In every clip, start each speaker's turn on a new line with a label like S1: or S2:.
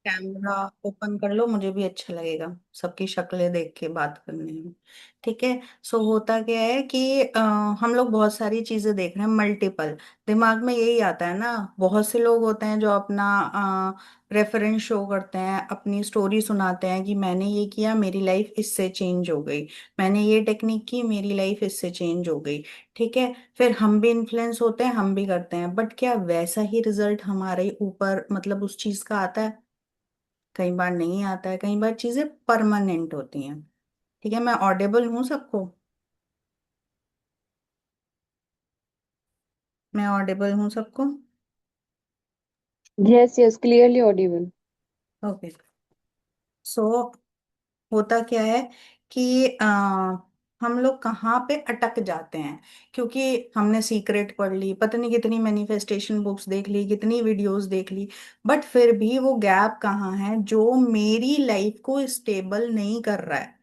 S1: Camera open कर लो, मुझे भी अच्छा लगेगा सबकी शक्लें देख के बात करने में। ठीक है। सो होता क्या है कि हम लोग बहुत सारी चीजें देख रहे हैं, मल्टीपल। दिमाग में यही आता है ना। बहुत से लोग होते हैं जो अपना रेफरेंस शो करते हैं, अपनी स्टोरी सुनाते हैं कि मैंने ये किया, मेरी लाइफ इससे चेंज हो गई। मैंने ये टेक्निक की, मेरी लाइफ इससे चेंज हो गई। ठीक है। फिर हम भी इन्फ्लुएंस होते हैं, हम भी करते हैं, बट क्या वैसा ही रिजल्ट हमारे ऊपर मतलब उस चीज का आता है? कई बार नहीं आता है, कई बार चीजें परमानेंट होती हैं। ठीक है। मैं ऑडिबल हूँ सबको? मैं ऑडिबल हूँ सबको?
S2: Yes, yes, clearly audible.
S1: Okay. So होता क्या है कि हम लोग कहाँ पे अटक जाते हैं? क्योंकि हमने सीक्रेट पढ़ ली, पता नहीं कितनी मैनिफेस्टेशन बुक्स देख ली, कितनी वीडियोस देख ली, बट फिर भी वो गैप कहाँ है जो मेरी लाइफ को स्टेबल नहीं कर रहा है।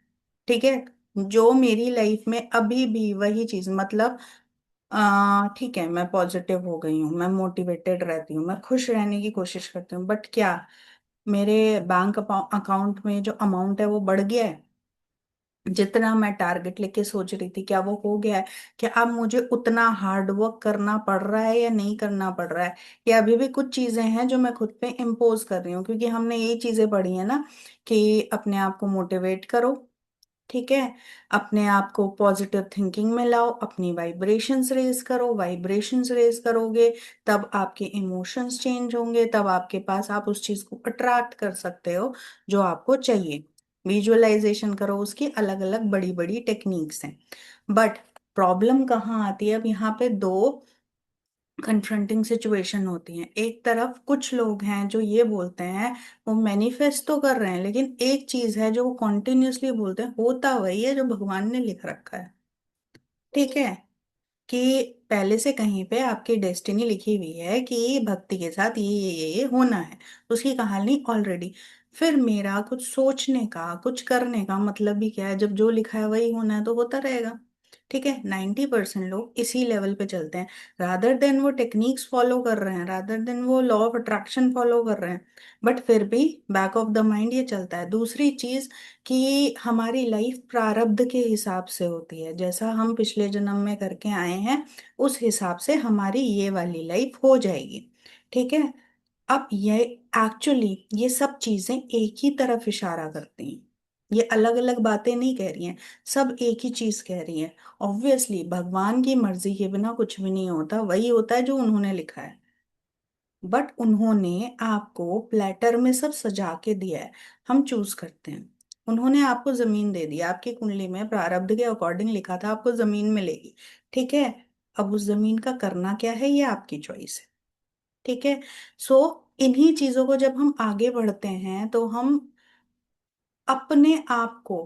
S1: ठीक है। जो मेरी लाइफ में अभी भी वही चीज मतलब ठीक है, मैं पॉजिटिव हो गई हूँ, मैं मोटिवेटेड रहती हूँ, मैं खुश रहने की कोशिश करती हूँ, बट क्या मेरे बैंक अकाउंट में जो अमाउंट है वो बढ़ गया है? जितना मैं टारगेट लेके सोच रही थी, क्या वो हो गया है? क्या अब मुझे उतना हार्ड वर्क करना पड़ रहा है या नहीं करना पड़ रहा है? या अभी भी कुछ चीजें हैं जो मैं खुद पे इम्पोज कर रही हूँ? क्योंकि हमने यही चीजें पढ़ी है ना कि अपने आप को मोटिवेट करो। ठीक है। अपने आप को पॉजिटिव थिंकिंग में लाओ, अपनी वाइब्रेशंस रेज करो, वाइब्रेशंस रेज करोगे तब आपके इमोशंस चेंज होंगे, तब आपके पास आप उस चीज को अट्रैक्ट कर सकते हो जो आपको चाहिए। विजुअलाइजेशन करो, उसकी अलग अलग बड़ी बड़ी टेक्निक्स हैं। बट प्रॉब्लम कहाँ आती है? अब यहाँ पे दो कन्फ्रंटिंग सिचुएशन होती हैं। एक तरफ कुछ लोग हैं जो ये बोलते हैं, वो मैनिफेस्ट तो कर रहे हैं, लेकिन एक चीज है जो वो कॉन्टिन्यूसली बोलते हैं, होता वही है जो भगवान ने लिख रखा है। ठीक है। कि पहले से कहीं पे आपकी डेस्टिनी लिखी हुई है कि भक्ति के साथ ये होना है, उसकी कहानी ऑलरेडी। फिर मेरा कुछ सोचने का, कुछ करने का मतलब भी क्या है? जब जो लिखा है वही होना है तो होता रहेगा। ठीक है। 90% लोग इसी लेवल पे चलते हैं, रादर देन वो टेक्निक्स फॉलो कर रहे हैं, रादर देन वो लॉ ऑफ अट्रैक्शन फॉलो कर रहे हैं, बट फिर भी बैक ऑफ द माइंड ये चलता है। दूसरी चीज कि हमारी लाइफ प्रारब्ध के हिसाब से होती है, जैसा हम पिछले जन्म में करके आए हैं उस हिसाब से हमारी ये वाली लाइफ हो जाएगी। ठीक है। अब ये एक्चुअली ये सब चीजें एक ही तरफ इशारा करती हैं, ये अलग अलग बातें नहीं कह रही हैं, सब एक ही चीज कह रही हैं। ऑब्वियसली भगवान की मर्जी के बिना कुछ भी नहीं होता, वही होता है जो उन्होंने लिखा है। बट उन्होंने आपको प्लेटर में सब सजा के दिया है, हम चूज करते हैं। उन्होंने आपको जमीन दे दी, आपकी कुंडली में प्रारब्ध के अकॉर्डिंग लिखा था आपको जमीन मिलेगी। ठीक है। अब उस जमीन का करना क्या है ये आपकी चॉइस है। ठीक है। सो इन्हीं चीजों को जब हम आगे बढ़ते हैं तो हम अपने आप को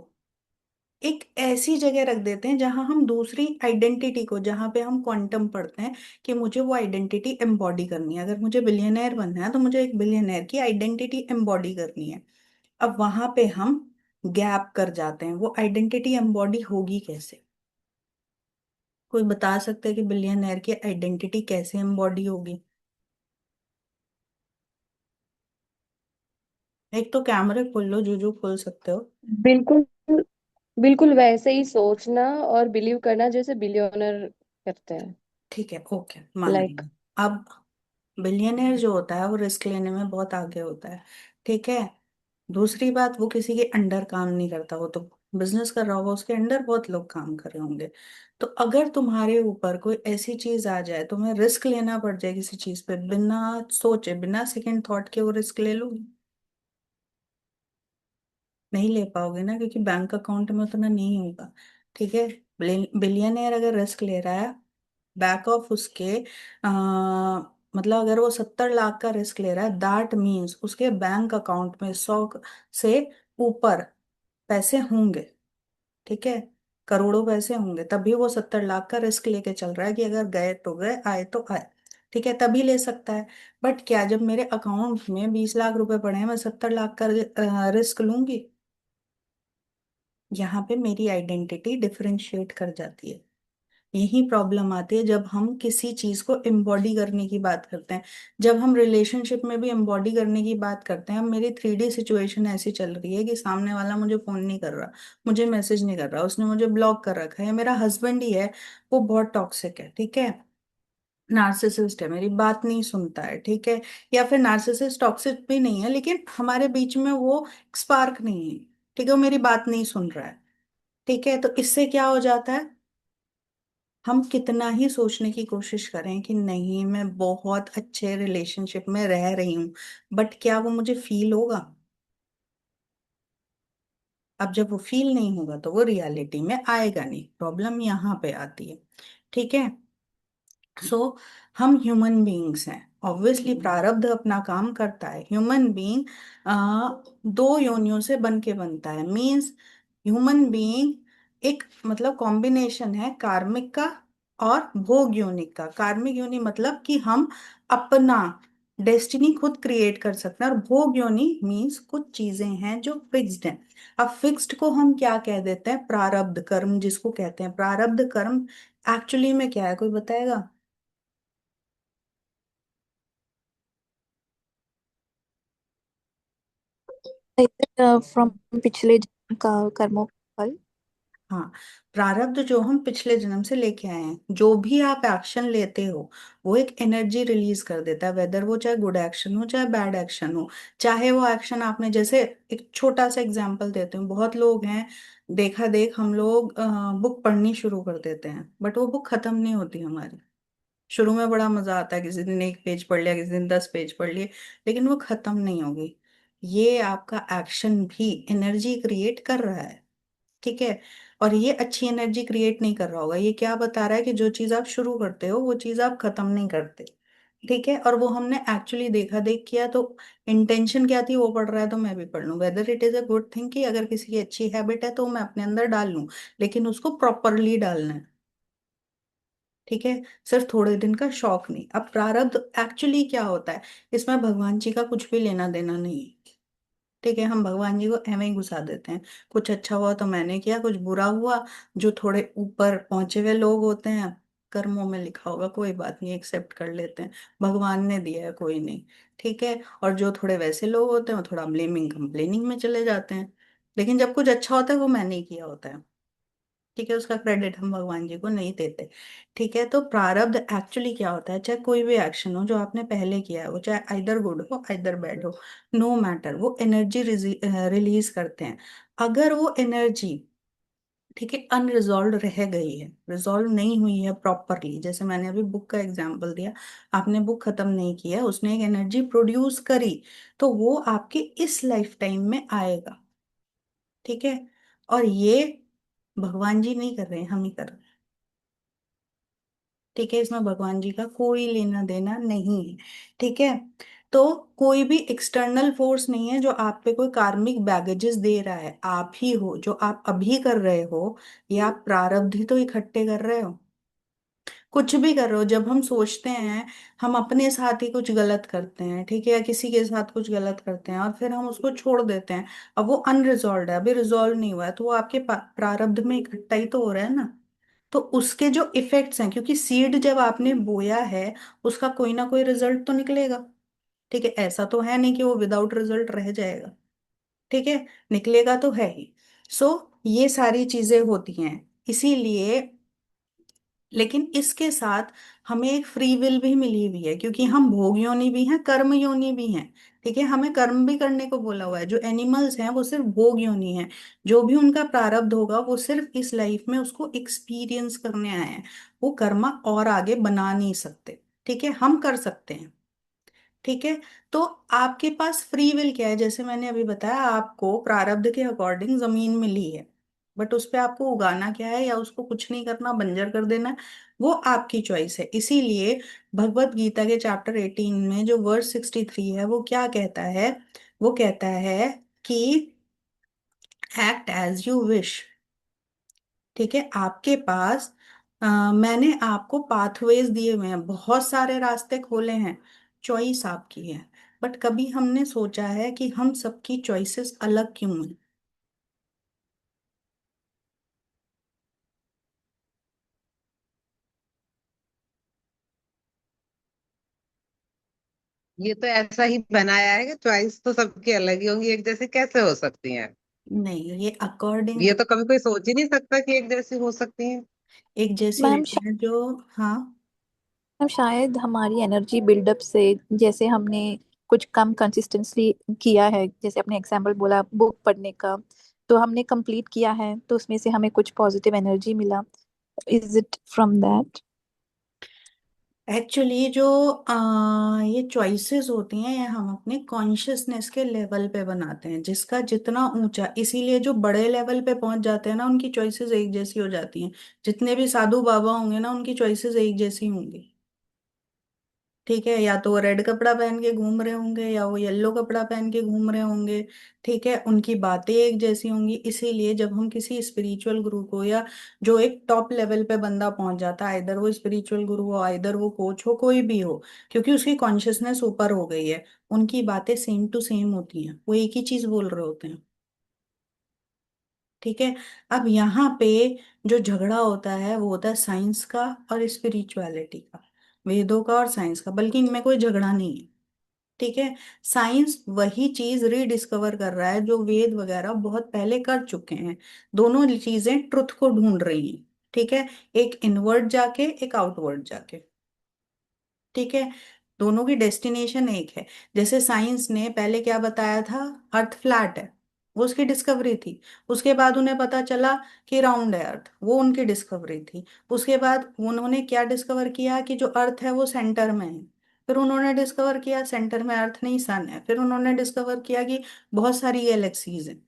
S1: एक ऐसी जगह रख देते हैं जहां हम दूसरी आइडेंटिटी को, जहां पे हम क्वांटम पढ़ते हैं कि मुझे वो आइडेंटिटी एम्बॉडी करनी है। अगर मुझे बिलियनर बनना है तो मुझे एक बिलियनर की आइडेंटिटी एम्बॉडी करनी है। अब वहां पे हम गैप कर जाते हैं, वो आइडेंटिटी एम्बॉडी होगी कैसे? कोई बता सकता है कि बिलियनर की आइडेंटिटी कैसे एम्बॉडी होगी? एक तो कैमरे खोल लो, जो खोल सकते हो।
S2: बिल्कुल, बिल्कुल वैसे ही सोचना और बिलीव करना जैसे बिलियनर करते हैं।
S1: ठीक है, ओके, मान
S2: लाइक,
S1: लिया। अब बिलियनर जो होता है वो रिस्क लेने में बहुत आगे होता है। ठीक है। दूसरी बात, वो किसी के अंडर काम नहीं करता, वो तो बिजनेस कर रहा होगा, उसके अंडर बहुत लोग काम कर रहे होंगे। तो अगर तुम्हारे ऊपर कोई ऐसी चीज आ जाए, तुम्हें रिस्क लेना पड़ जाए किसी चीज पे, बिना सोचे बिना सेकंड थॉट के वो रिस्क ले लोगे? नहीं ले पाओगे ना, क्योंकि बैंक अकाउंट में उतना नहीं होगा। ठीक है। बिलियनर अगर रिस्क ले रहा है, बैक ऑफ उसके मतलब अगर वो 70 लाख का रिस्क ले रहा है, दैट मीन्स उसके बैंक अकाउंट में 100 से ऊपर पैसे होंगे। ठीक है। करोड़ों पैसे होंगे, तभी वो 70 लाख का रिस्क लेके चल रहा है कि अगर गए तो गए, आए तो आए। ठीक है, तभी ले सकता है। बट क्या जब मेरे अकाउंट में 20 लाख रुपए पड़े हैं, मैं 70 लाख का रिस्क लूंगी? यहाँ पे मेरी आइडेंटिटी डिफरेंशिएट कर जाती है। यही प्रॉब्लम आती है जब हम किसी चीज को एम्बॉडी करने की बात करते हैं। जब हम रिलेशनशिप में भी एम्बॉडी करने की बात करते हैं, अब मेरी 3D सिचुएशन ऐसी चल रही है कि सामने वाला मुझे फोन नहीं कर रहा, मुझे मैसेज नहीं कर रहा, उसने मुझे ब्लॉक कर रखा है, मेरा हस्बैंड ही है, वो बहुत टॉक्सिक है, ठीक है, नार्सिसिस्ट है, मेरी बात नहीं सुनता है, ठीक है, या फिर नार्सिसिस्ट टॉक्सिक भी नहीं है लेकिन हमारे बीच में वो स्पार्क नहीं है, ठीक है, वो मेरी बात नहीं सुन रहा है, ठीक है, तो इससे क्या हो जाता है, हम कितना ही सोचने की कोशिश करें कि नहीं मैं बहुत अच्छे रिलेशनशिप में रह रही हूँ, बट क्या वो मुझे फील होगा? अब जब वो फील नहीं होगा तो वो रियलिटी में आएगा नहीं, प्रॉब्लम यहाँ पे आती है, ठीक है। सो हम ह्यूमन बीइंग्स हैं, ऑब्वियसली प्रारब्ध अपना काम करता है, ह्यूमन बीइंग दो योनियों से बन के बनता है, मीन्स ह्यूमन बीइंग एक मतलब कॉम्बिनेशन है कार्मिक का और भोग योनिक का। कार्मिक योनि मतलब कि हम अपना डेस्टिनी खुद क्रिएट कर सकते हैं, और भोग योनि मीन्स कुछ चीजें हैं जो फिक्स्ड हैं। अब फिक्स्ड को हम क्या कह देते हैं, प्रारब्ध कर्म जिसको कहते हैं, प्रारब्ध कर्म एक्चुअली में क्या है, कोई बताएगा?
S3: फ्रॉम पिछले जन्म का कर्मों का फल।
S1: हाँ, प्रारब्ध जो हम पिछले जन्म से लेके आए हैं, जो भी आप एक्शन लेते हो वो एक एनर्जी रिलीज कर देता है, वेदर वो चाहे गुड एक्शन हो चाहे बैड एक्शन हो। चाहे वो एक्शन आपने, जैसे एक छोटा सा एग्जांपल देते हैं, बहुत लोग हैं, देखा देख हम लोग बुक पढ़नी शुरू कर देते हैं बट वो बुक खत्म नहीं होती हमारी। शुरू में बड़ा मजा आता है, किसी दिन 1 पेज पढ़ लिया, किसी दिन 10 पेज पढ़ लिए, लेकिन वो खत्म नहीं होगी। ये आपका एक्शन भी एनर्जी क्रिएट कर रहा है, ठीक है, और ये अच्छी एनर्जी क्रिएट नहीं कर रहा होगा। ये क्या बता रहा है कि जो चीज आप शुरू करते हो वो चीज आप खत्म नहीं करते, ठीक है, और वो हमने एक्चुअली देखा देख किया, तो इंटेंशन क्या थी, वो पढ़ रहा है तो मैं भी पढ़ लूं, whether it is a good thing कि अगर किसी की अच्छी हैबिट है तो मैं अपने अंदर डाल लूं, लेकिन उसको प्रॉपरली डालना है, ठीक है, सिर्फ थोड़े दिन का शौक नहीं। अब प्रारब्ध एक्चुअली क्या होता है, इसमें भगवान जी का कुछ भी लेना देना नहीं है, ठीक है, हम भगवान जी को एवं ही घुसा देते हैं। कुछ अच्छा हुआ तो मैंने किया, कुछ बुरा हुआ, जो थोड़े ऊपर पहुंचे हुए लोग होते हैं, कर्मों में लिखा होगा कोई बात नहीं, एक्सेप्ट कर लेते हैं, भगवान ने दिया है कोई नहीं, ठीक है, और जो थोड़े वैसे लोग होते हैं वो थोड़ा ब्लेमिंग कंप्लेनिंग में चले जाते हैं, लेकिन जब कुछ अच्छा होता है वो मैंने ही किया होता है, ठीक है, उसका क्रेडिट हम भगवान जी को नहीं देते, ठीक है। तो प्रारब्ध एक्चुअली क्या होता है, चाहे कोई भी एक्शन हो जो आपने पहले किया है, वो चाहे आइदर गुड हो आइदर बैड हो, नो मैटर, वो एनर्जी रिलीज करते हैं। अगर वो एनर्जी, ठीक है, अनरिजॉल्व रह गई है, रिजॉल्व नहीं हुई है प्रॉपरली, जैसे मैंने अभी बुक का एग्जांपल दिया, आपने बुक खत्म नहीं किया, उसने एक एनर्जी प्रोड्यूस करी, तो वो आपके इस लाइफ टाइम में आएगा, ठीक है, और ये भगवान जी नहीं कर रहे हैं, हम ही कर रहे हैं, ठीक है, इसमें भगवान जी का कोई लेना देना नहीं है, ठीक है। तो कोई भी एक्सटर्नल फोर्स नहीं है जो आप पे कोई कार्मिक बैगेजेस दे रहा है, आप ही हो, जो आप अभी कर रहे हो या आप प्रारब्ध ही तो इकट्ठे कर रहे हो, कुछ भी कर रहे हो। जब हम सोचते हैं, हम अपने साथ ही कुछ गलत करते हैं, ठीक है, या किसी के साथ कुछ गलत करते हैं और फिर हम उसको छोड़ देते हैं, अब वो अनरिजॉल्व है, अभी रिजॉल्व नहीं हुआ है, तो वो आपके प्रारब्ध में इकट्ठा ही तो हो रहा है ना। तो उसके जो इफेक्ट्स हैं, क्योंकि सीड जब आपने बोया है उसका कोई ना कोई रिजल्ट तो निकलेगा, ठीक है, ऐसा तो है नहीं कि वो विदाउट रिजल्ट रह जाएगा, ठीक है, निकलेगा तो है ही। सो ये सारी चीजें होती हैं, इसीलिए, लेकिन इसके साथ हमें एक फ्री विल भी मिली हुई है, क्योंकि हम भोग योनि भी हैं कर्म योनि भी हैं, ठीक है, हमें कर्म भी करने को बोला हुआ है। जो एनिमल्स हैं वो सिर्फ भोग योनि है, जो भी उनका प्रारब्ध होगा वो सिर्फ इस लाइफ में उसको एक्सपीरियंस करने आए हैं, वो कर्म और आगे बना नहीं सकते, ठीक है, हम कर सकते हैं, ठीक है। तो आपके पास फ्री विल क्या है, जैसे मैंने अभी बताया, आपको प्रारब्ध के अकॉर्डिंग जमीन मिली है, बट उस पे आपको उगाना क्या है या उसको कुछ नहीं करना, बंजर कर देना, वो आपकी चॉइस है। इसीलिए भगवत गीता के चैप्टर 18 में जो वर्स 63 है वो क्या कहता है, वो कहता है कि एक्ट एज यू विश, ठीक है, आपके पास मैंने आपको पाथवेज दिए हुए हैं, बहुत सारे रास्ते खोले हैं, चॉइस आपकी है, बट कभी हमने सोचा है कि हम सबकी चॉइसेस अलग क्यों हैं?
S4: ये तो ऐसा ही बनाया है कि चॉइस तो सबकी अलग ही होंगी, एक जैसी कैसे हो सकती हैं?
S1: नहीं, ये अकॉर्डिंग
S4: ये
S1: टू
S4: तो कभी कोई सोच ही नहीं सकता कि एक जैसी हो सकती हैं।
S1: एक जैसी
S3: मैम
S1: रहती है जो। हाँ।
S3: मैम शायद हमारी एनर्जी बिल्डअप से, जैसे हमने कुछ कम कंसिस्टेंटली किया है, जैसे अपने एग्जाम्पल बोला बुक पढ़ने का, तो हमने कंप्लीट किया है तो उसमें से हमें कुछ पॉजिटिव एनर्जी मिला। Is it from that?
S1: Actually जो ये चॉइसेस होती हैं, ये हम अपने कॉन्शियसनेस के लेवल पे बनाते हैं, जिसका जितना ऊंचा, इसीलिए जो बड़े लेवल पे पहुंच जाते हैं ना, उनकी चॉइसेस एक जैसी हो जाती हैं। जितने भी साधु बाबा होंगे ना, उनकी चॉइसेस एक जैसी होंगी। ठीक है, या तो वो रेड कपड़ा पहन के घूम रहे होंगे या वो येलो कपड़ा पहन के घूम रहे होंगे। ठीक है, उनकी बातें एक जैसी होंगी। इसीलिए जब हम किसी स्पिरिचुअल गुरु को, या जो एक टॉप लेवल पे बंदा पहुंच जाता है, आइदर वो स्पिरिचुअल गुरु हो, आइदर वो कोच हो, कोई भी हो, क्योंकि उसकी कॉन्शियसनेस ऊपर हो गई है, उनकी बातें सेम टू सेम होती हैं, वो एक ही चीज बोल रहे होते हैं। ठीक है। अब यहाँ पे जो झगड़ा होता है वो होता है साइंस का और स्पिरिचुअलिटी का, वेदों का और साइंस का, बल्कि इनमें कोई झगड़ा नहीं है। ठीक है। साइंस वही चीज रीडिस्कवर कर रहा है जो वेद वगैरह बहुत पहले कर चुके हैं। दोनों चीजें ट्रुथ को ढूंढ रही हैं। ठीक है। एक इनवर्ड जाके, एक आउटवर्ड जाके। ठीक है। दोनों की डेस्टिनेशन एक है। जैसे साइंस ने पहले क्या बताया था, अर्थ फ्लैट है, वो उसकी डिस्कवरी थी। उसके बाद उन्हें पता चला कि राउंड है अर्थ, वो उनकी डिस्कवरी थी। उसके बाद उन्होंने क्या डिस्कवर किया कि जो अर्थ है वो सेंटर में है। फिर उन्होंने डिस्कवर किया सेंटर में अर्थ नहीं, सन है। फिर उन्होंने डिस्कवर किया कि बहुत सारी गैलेक्सीज हैं।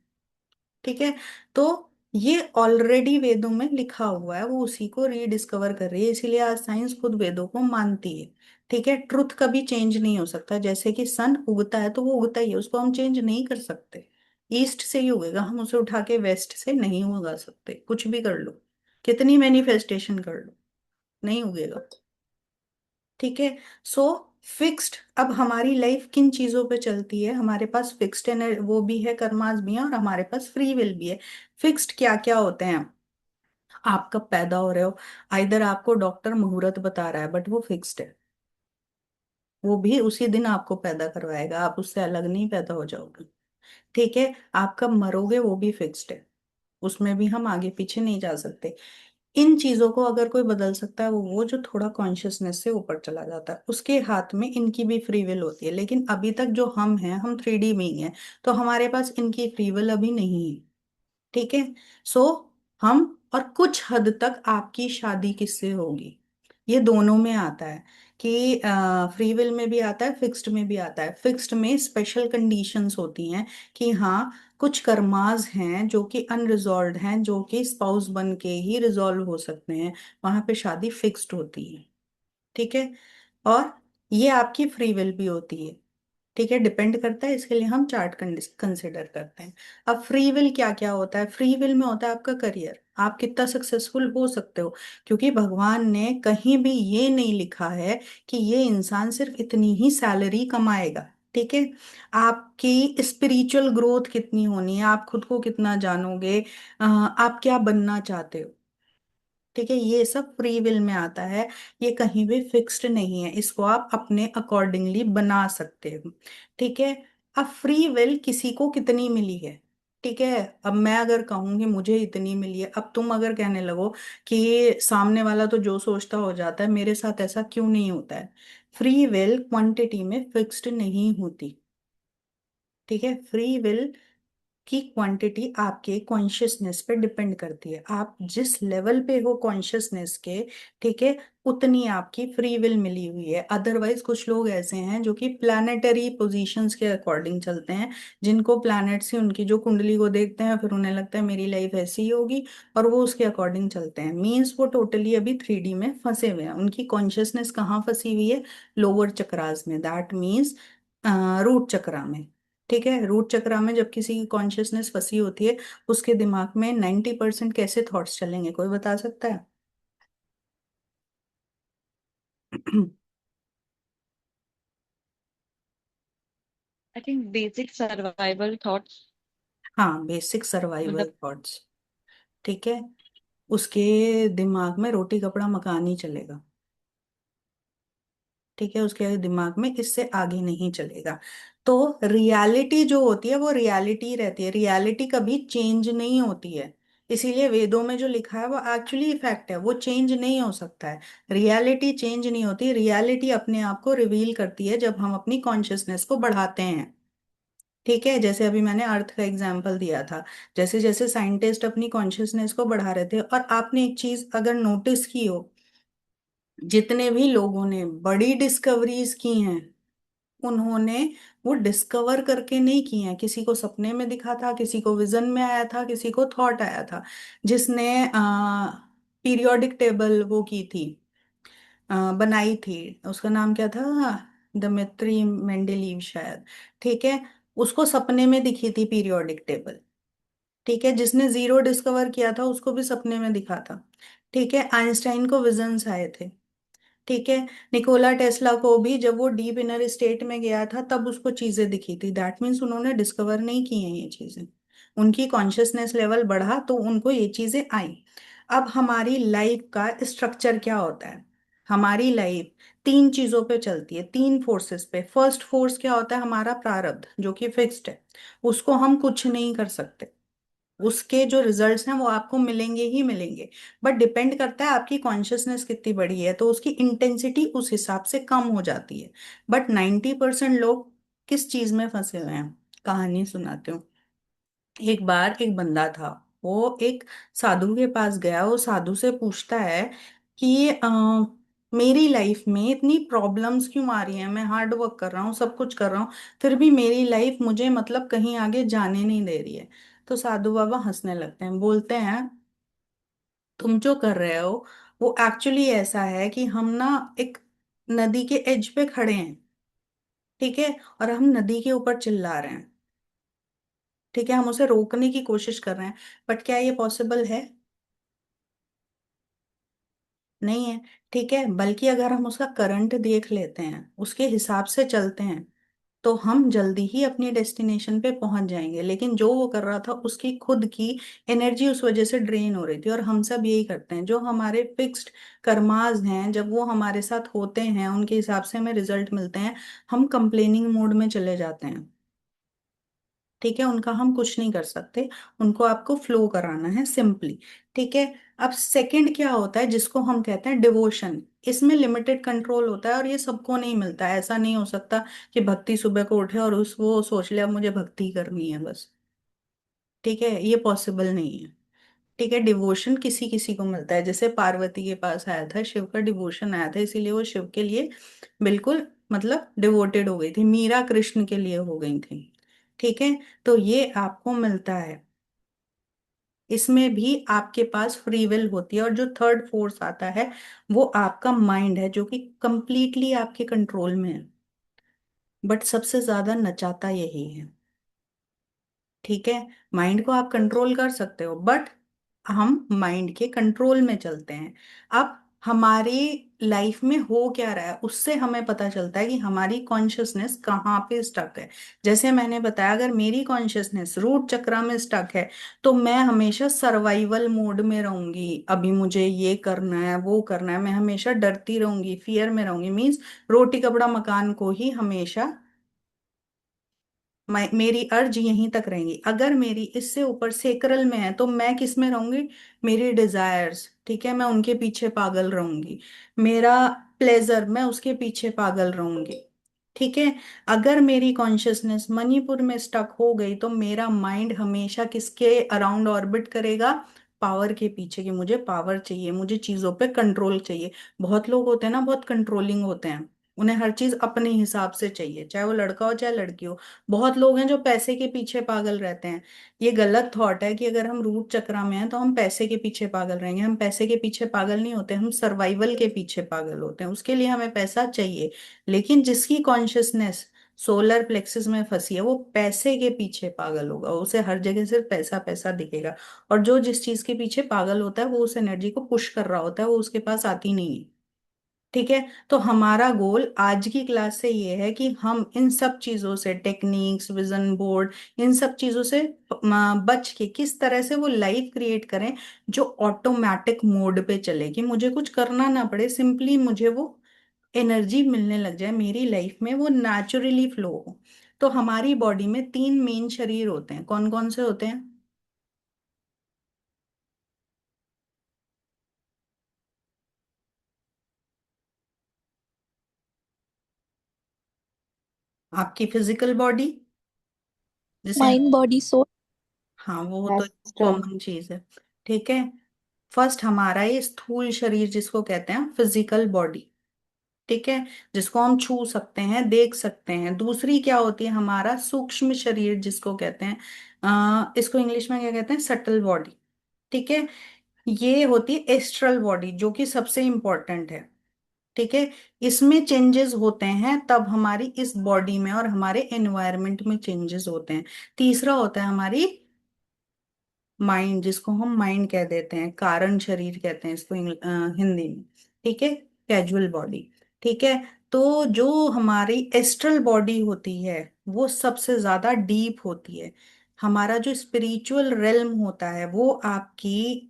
S1: ठीक है। तो ये ऑलरेडी वेदों में लिखा हुआ है, वो उसी को रीडिस्कवर कर रही है, इसीलिए आज साइंस खुद वेदों को मानती है। ठीक है। ट्रुथ कभी चेंज नहीं हो सकता, जैसे कि सन उगता है तो वो उगता ही है, उसको हम चेंज नहीं कर सकते। ईस्ट से ही उगेगा, हम उसे उठा के वेस्ट से नहीं उगा सकते, कुछ भी कर लो, कितनी मैनिफेस्टेशन कर लो, नहीं उगेगा। ठीक है। सो फिक्स्ड, अब हमारी लाइफ किन चीजों पे चलती है, हमारे पास फिक्स्ड वो भी है, कर्मास भी है, और हमारे पास फ्री विल भी है। फिक्स्ड क्या क्या होते हैं, आप कब पैदा हो रहे हो, आइदर आपको डॉक्टर मुहूर्त बता रहा है बट वो फिक्स्ड है, वो भी उसी दिन आपको पैदा करवाएगा, आप उससे अलग नहीं पैदा हो जाओगे। ठीक है। आप कब मरोगे वो भी फिक्स्ड है, उसमें भी हम आगे पीछे नहीं जा सकते। इन चीजों को अगर कोई बदल सकता है, वो जो थोड़ा कॉन्शियसनेस से ऊपर चला जाता है, उसके हाथ में इनकी भी फ्री विल होती है। लेकिन अभी तक जो हम हैं, हम 3D में ही हैं, तो हमारे पास इनकी फ्री विल अभी नहीं है। ठीक है। सो हम, और कुछ हद तक आपकी शादी किससे होगी, ये दोनों में आता है, कि फ्री विल में भी आता है, फिक्स्ड में भी आता है। फिक्स्ड में स्पेशल कंडीशंस होती हैं, कि हाँ, कुछ कर्मास हैं जो कि अनरिजॉल्व हैं, जो कि स्पाउस बन के ही रिजॉल्व हो सकते हैं, वहां पे शादी फिक्स्ड होती है। ठीक है। और ये आपकी फ्री विल भी होती है। ठीक है, डिपेंड करता है, इसके लिए हम चार्ट कंसिडर करते हैं। अब फ्री विल क्या क्या होता है, फ्री विल में होता है आपका करियर, आप कितना सक्सेसफुल हो सकते हो, क्योंकि भगवान ने कहीं भी ये नहीं लिखा है कि ये इंसान सिर्फ इतनी ही सैलरी कमाएगा। ठीक है। आपकी स्पिरिचुअल ग्रोथ कितनी होनी है, आप खुद को कितना जानोगे, आप क्या बनना चाहते हो। ठीक है, ये सब फ्री विल में आता है, ये कहीं भी फिक्स्ड नहीं है, इसको आप अपने अकॉर्डिंगली बना सकते हो। ठीक है। अब फ्री विल किसी को कितनी मिली है, ठीक है, अब मैं अगर कहूंगी मुझे इतनी मिली है, अब तुम अगर कहने लगो कि सामने वाला तो जो सोचता हो जाता है, मेरे साथ ऐसा क्यों नहीं होता है। फ्री विल क्वांटिटी में फिक्स्ड नहीं होती। ठीक है। फ्री विल की क्वांटिटी आपके कॉन्शियसनेस पे डिपेंड करती है, आप जिस लेवल पे हो कॉन्शियसनेस के, ठीक है, उतनी आपकी फ्री विल मिली हुई है। अदरवाइज कुछ लोग ऐसे हैं जो कि प्लानिटरी पोजीशंस के अकॉर्डिंग चलते हैं, जिनको प्लैनेट्स ही उनकी जो कुंडली को देखते हैं, फिर उन्हें लगता है मेरी लाइफ ऐसी ही होगी, और वो उसके अकॉर्डिंग चलते हैं। मीन्स वो टोटली अभी 3D में फंसे हुए हैं, उनकी कॉन्शियसनेस कहाँ फंसी हुई है, लोअर चक्रास में, दैट मीन्स रूट चक्रा में। ठीक है। रूट चक्रा में जब किसी की कॉन्शियसनेस फंसी होती है, उसके दिमाग में 90% कैसे थॉट्स चलेंगे, कोई बता सकता है?
S2: I think basic survival thoughts.
S1: हाँ, बेसिक सर्वाइवल
S2: मतलब
S1: थॉट्स। ठीक है। उसके दिमाग में रोटी कपड़ा मकान ही चलेगा। ठीक है, उसके दिमाग में इससे आगे नहीं चलेगा। तो रियलिटी जो होती है वो रियलिटी रहती है, रियलिटी कभी चेंज नहीं होती है। इसीलिए वेदों में जो लिखा है वो एक्चुअली फैक्ट है, वो चेंज नहीं हो सकता है। रियलिटी चेंज नहीं होती, रियलिटी अपने आप को रिवील करती है जब हम अपनी कॉन्शियसनेस को बढ़ाते हैं। ठीक है, जैसे अभी मैंने अर्थ का एग्जांपल दिया था, जैसे जैसे साइंटिस्ट अपनी कॉन्शियसनेस को बढ़ा रहे थे, और आपने एक चीज अगर नोटिस की हो, जितने भी लोगों ने बड़ी डिस्कवरीज की हैं, उन्होंने वो डिस्कवर करके नहीं की हैं। किसी को सपने में दिखा था, किसी को विजन में आया था, किसी को थॉट आया था। जिसने पीरियोडिक टेबल वो की थी, बनाई थी, उसका नाम क्या था, दमित्री मेंडेलीव शायद। ठीक है, उसको सपने में दिखी थी पीरियोडिक टेबल। ठीक है, जिसने जीरो डिस्कवर किया था उसको भी सपने में दिखा था। ठीक है, आइंस्टाइन को विजन्स आए थे। ठीक है, निकोला टेस्ला को भी जब वो डीप इनर स्टेट में गया था तब उसको चीजें दिखी थी। दैट मीन्स उन्होंने डिस्कवर नहीं की हैं ये चीजें, उनकी कॉन्शियसनेस लेवल बढ़ा तो उनको ये चीजें आई। अब हमारी लाइफ का स्ट्रक्चर क्या होता है? हमारी लाइफ तीन चीजों पे चलती है, तीन फोर्सेस पे। फर्स्ट फोर्स क्या होता है? हमारा प्रारब्ध, जो कि फिक्स्ड है, उसको हम कुछ नहीं कर सकते। उसके जो रिजल्ट्स हैं वो आपको मिलेंगे ही मिलेंगे। बट डिपेंड करता है आपकी कॉन्शियसनेस कितनी बड़ी है, तो उसकी इंटेंसिटी उस हिसाब से कम हो जाती है। बट 90% लोग किस चीज में फंसे हुए हैं? कहानी सुनाते हो। एक बार एक बंदा था, वो एक साधु के पास गया। वो साधु से पूछता है कि मेरी लाइफ में इतनी प्रॉब्लम्स क्यों आ रही हैं? मैं हार्ड वर्क कर रहा हूँ, सब कुछ कर रहा हूँ, फिर भी मेरी लाइफ मुझे मतलब कहीं आगे जाने नहीं दे रही है। तो साधु बाबा हंसने लगते हैं, बोलते हैं तुम जो कर रहे हो वो एक्चुअली ऐसा है कि हम ना एक नदी के एज पे खड़े हैं। ठीक है, और हम नदी के ऊपर चिल्ला रहे हैं। ठीक है, हम उसे रोकने की कोशिश कर रहे हैं, बट क्या ये पॉसिबल है? नहीं है। ठीक है, बल्कि अगर हम उसका करंट देख लेते हैं, उसके हिसाब से चलते हैं, तो हम जल्दी ही अपनी डेस्टिनेशन पे पहुंच जाएंगे। लेकिन जो वो कर रहा था, उसकी खुद की एनर्जी उस वजह से ड्रेन हो रही थी। और हम सब यही करते हैं, जो हमारे फिक्स्ड कर्मास हैं, जब वो हमारे साथ होते हैं, उनके हिसाब से हमें रिजल्ट मिलते हैं, हम कंप्लेनिंग मोड में चले जाते हैं। ठीक है, उनका हम कुछ नहीं कर सकते, उनको आपको फ्लो कराना है सिंपली। ठीक है, अब सेकंड क्या होता है, जिसको हम कहते हैं डिवोशन। इसमें लिमिटेड कंट्रोल होता है और ये सबको नहीं मिलता है। ऐसा नहीं हो सकता कि भक्ति सुबह को उठे और उस वो सोच ले अब मुझे भक्ति करनी है बस। ठीक है, ये पॉसिबल नहीं है। ठीक है, डिवोशन किसी किसी को मिलता है। जैसे पार्वती के पास आया था, शिव का डिवोशन आया था, इसीलिए वो शिव के लिए बिल्कुल मतलब डिवोटेड हो गई थी। मीरा कृष्ण के लिए हो गई थी। ठीक है, तो ये आपको मिलता है। इसमें भी आपके पास फ्री विल होती है। और जो थर्ड फोर्स आता है वो आपका माइंड है, जो कि कंप्लीटली आपके कंट्रोल में है। बट सबसे ज्यादा नचाता यही है। ठीक है, माइंड को आप कंट्रोल कर सकते हो, बट हम माइंड के कंट्रोल में चलते हैं। अब हमारी लाइफ में हो क्या रहा है, उससे हमें पता चलता है कि हमारी कॉन्शियसनेस कहाँ पे स्टक है। जैसे मैंने बताया, अगर मेरी कॉन्शियसनेस रूट चक्र में स्टक है, तो मैं हमेशा सर्वाइवल मोड में रहूंगी। अभी मुझे ये करना है, वो करना है, मैं हमेशा डरती रहूंगी, फियर में रहूंगी। मीन्स रोटी कपड़ा मकान को ही हमेशा मेरी अर्ज यहीं तक रहेंगी। अगर मेरी इससे ऊपर सेक्रल में है, तो मैं किस में रहूंगी? मेरी डिजायर्स, ठीक है, मैं उनके पीछे पागल रहूंगी। मेरा प्लेजर, मैं उसके पीछे पागल रहूंगी। ठीक है, अगर मेरी कॉन्शियसनेस मणिपुर में स्टक हो गई, तो मेरा माइंड हमेशा किसके अराउंड ऑर्बिट करेगा? पावर के पीछे, कि मुझे पावर चाहिए, मुझे चीजों पे कंट्रोल चाहिए। बहुत लोग होते हैं ना, बहुत कंट्रोलिंग होते हैं, उन्हें हर चीज अपने हिसाब से चाहिए, चाहे वो लड़का हो चाहे लड़की हो। बहुत लोग हैं जो पैसे के पीछे पागल रहते हैं। ये गलत थॉट है कि अगर हम रूट चक्र में हैं तो हम पैसे के पीछे पागल रहेंगे। हम पैसे के पीछे पागल नहीं होते, हम सर्वाइवल के पीछे पागल होते हैं। उसके लिए हमें पैसा चाहिए। लेकिन जिसकी कॉन्शियसनेस सोलर प्लेक्सिस में फंसी है, वो पैसे के पीछे पागल होगा, उसे हर जगह सिर्फ पैसा पैसा दिखेगा। और जो जिस चीज के पीछे पागल होता है, वो उस एनर्जी को पुश कर रहा होता है, वो उसके पास आती नहीं है। ठीक है, तो हमारा गोल आज की क्लास से ये है कि हम इन सब चीजों से, टेक्निक्स, विजन बोर्ड, इन सब चीजों से बच के किस तरह से वो लाइफ क्रिएट करें जो ऑटोमेटिक मोड पे चले, कि मुझे कुछ करना ना पड़े, सिंपली मुझे वो एनर्जी मिलने लग जाए मेरी लाइफ में, वो नेचुरली फ्लो हो। तो हमारी बॉडी में तीन मेन शरीर होते हैं, कौन कौन से होते हैं? आपकी फिजिकल बॉडी, जिसे
S3: माइंड बॉडी सोल।
S1: हाँ वो तो
S2: एस्ट्रल।
S1: कॉमन चीज है। ठीक है। फर्स्ट हमारा ये स्थूल शरीर जिसको कहते हैं फिजिकल बॉडी। ठीक है। जिसको हम छू सकते हैं, देख सकते हैं। दूसरी क्या होती है, हमारा सूक्ष्म शरीर जिसको कहते हैं, इसको इंग्लिश में क्या कहते हैं, सटल बॉडी। ठीक है। ये होती है एस्ट्रल बॉडी, जो कि सबसे इंपॉर्टेंट है। ठीक है। इसमें चेंजेस होते हैं तब हमारी इस बॉडी में और हमारे एनवायरनमेंट में चेंजेस होते हैं। तीसरा होता है हमारी माइंड, जिसको हम माइंड कह देते हैं, कारण शरीर कहते हैं इसको हिंदी में। ठीक है। Casual body. ठीक है। तो जो हमारी एस्ट्रल बॉडी होती है वो सबसे ज्यादा डीप होती है। हमारा जो स्पिरिचुअल रेल्म होता है वो आपकी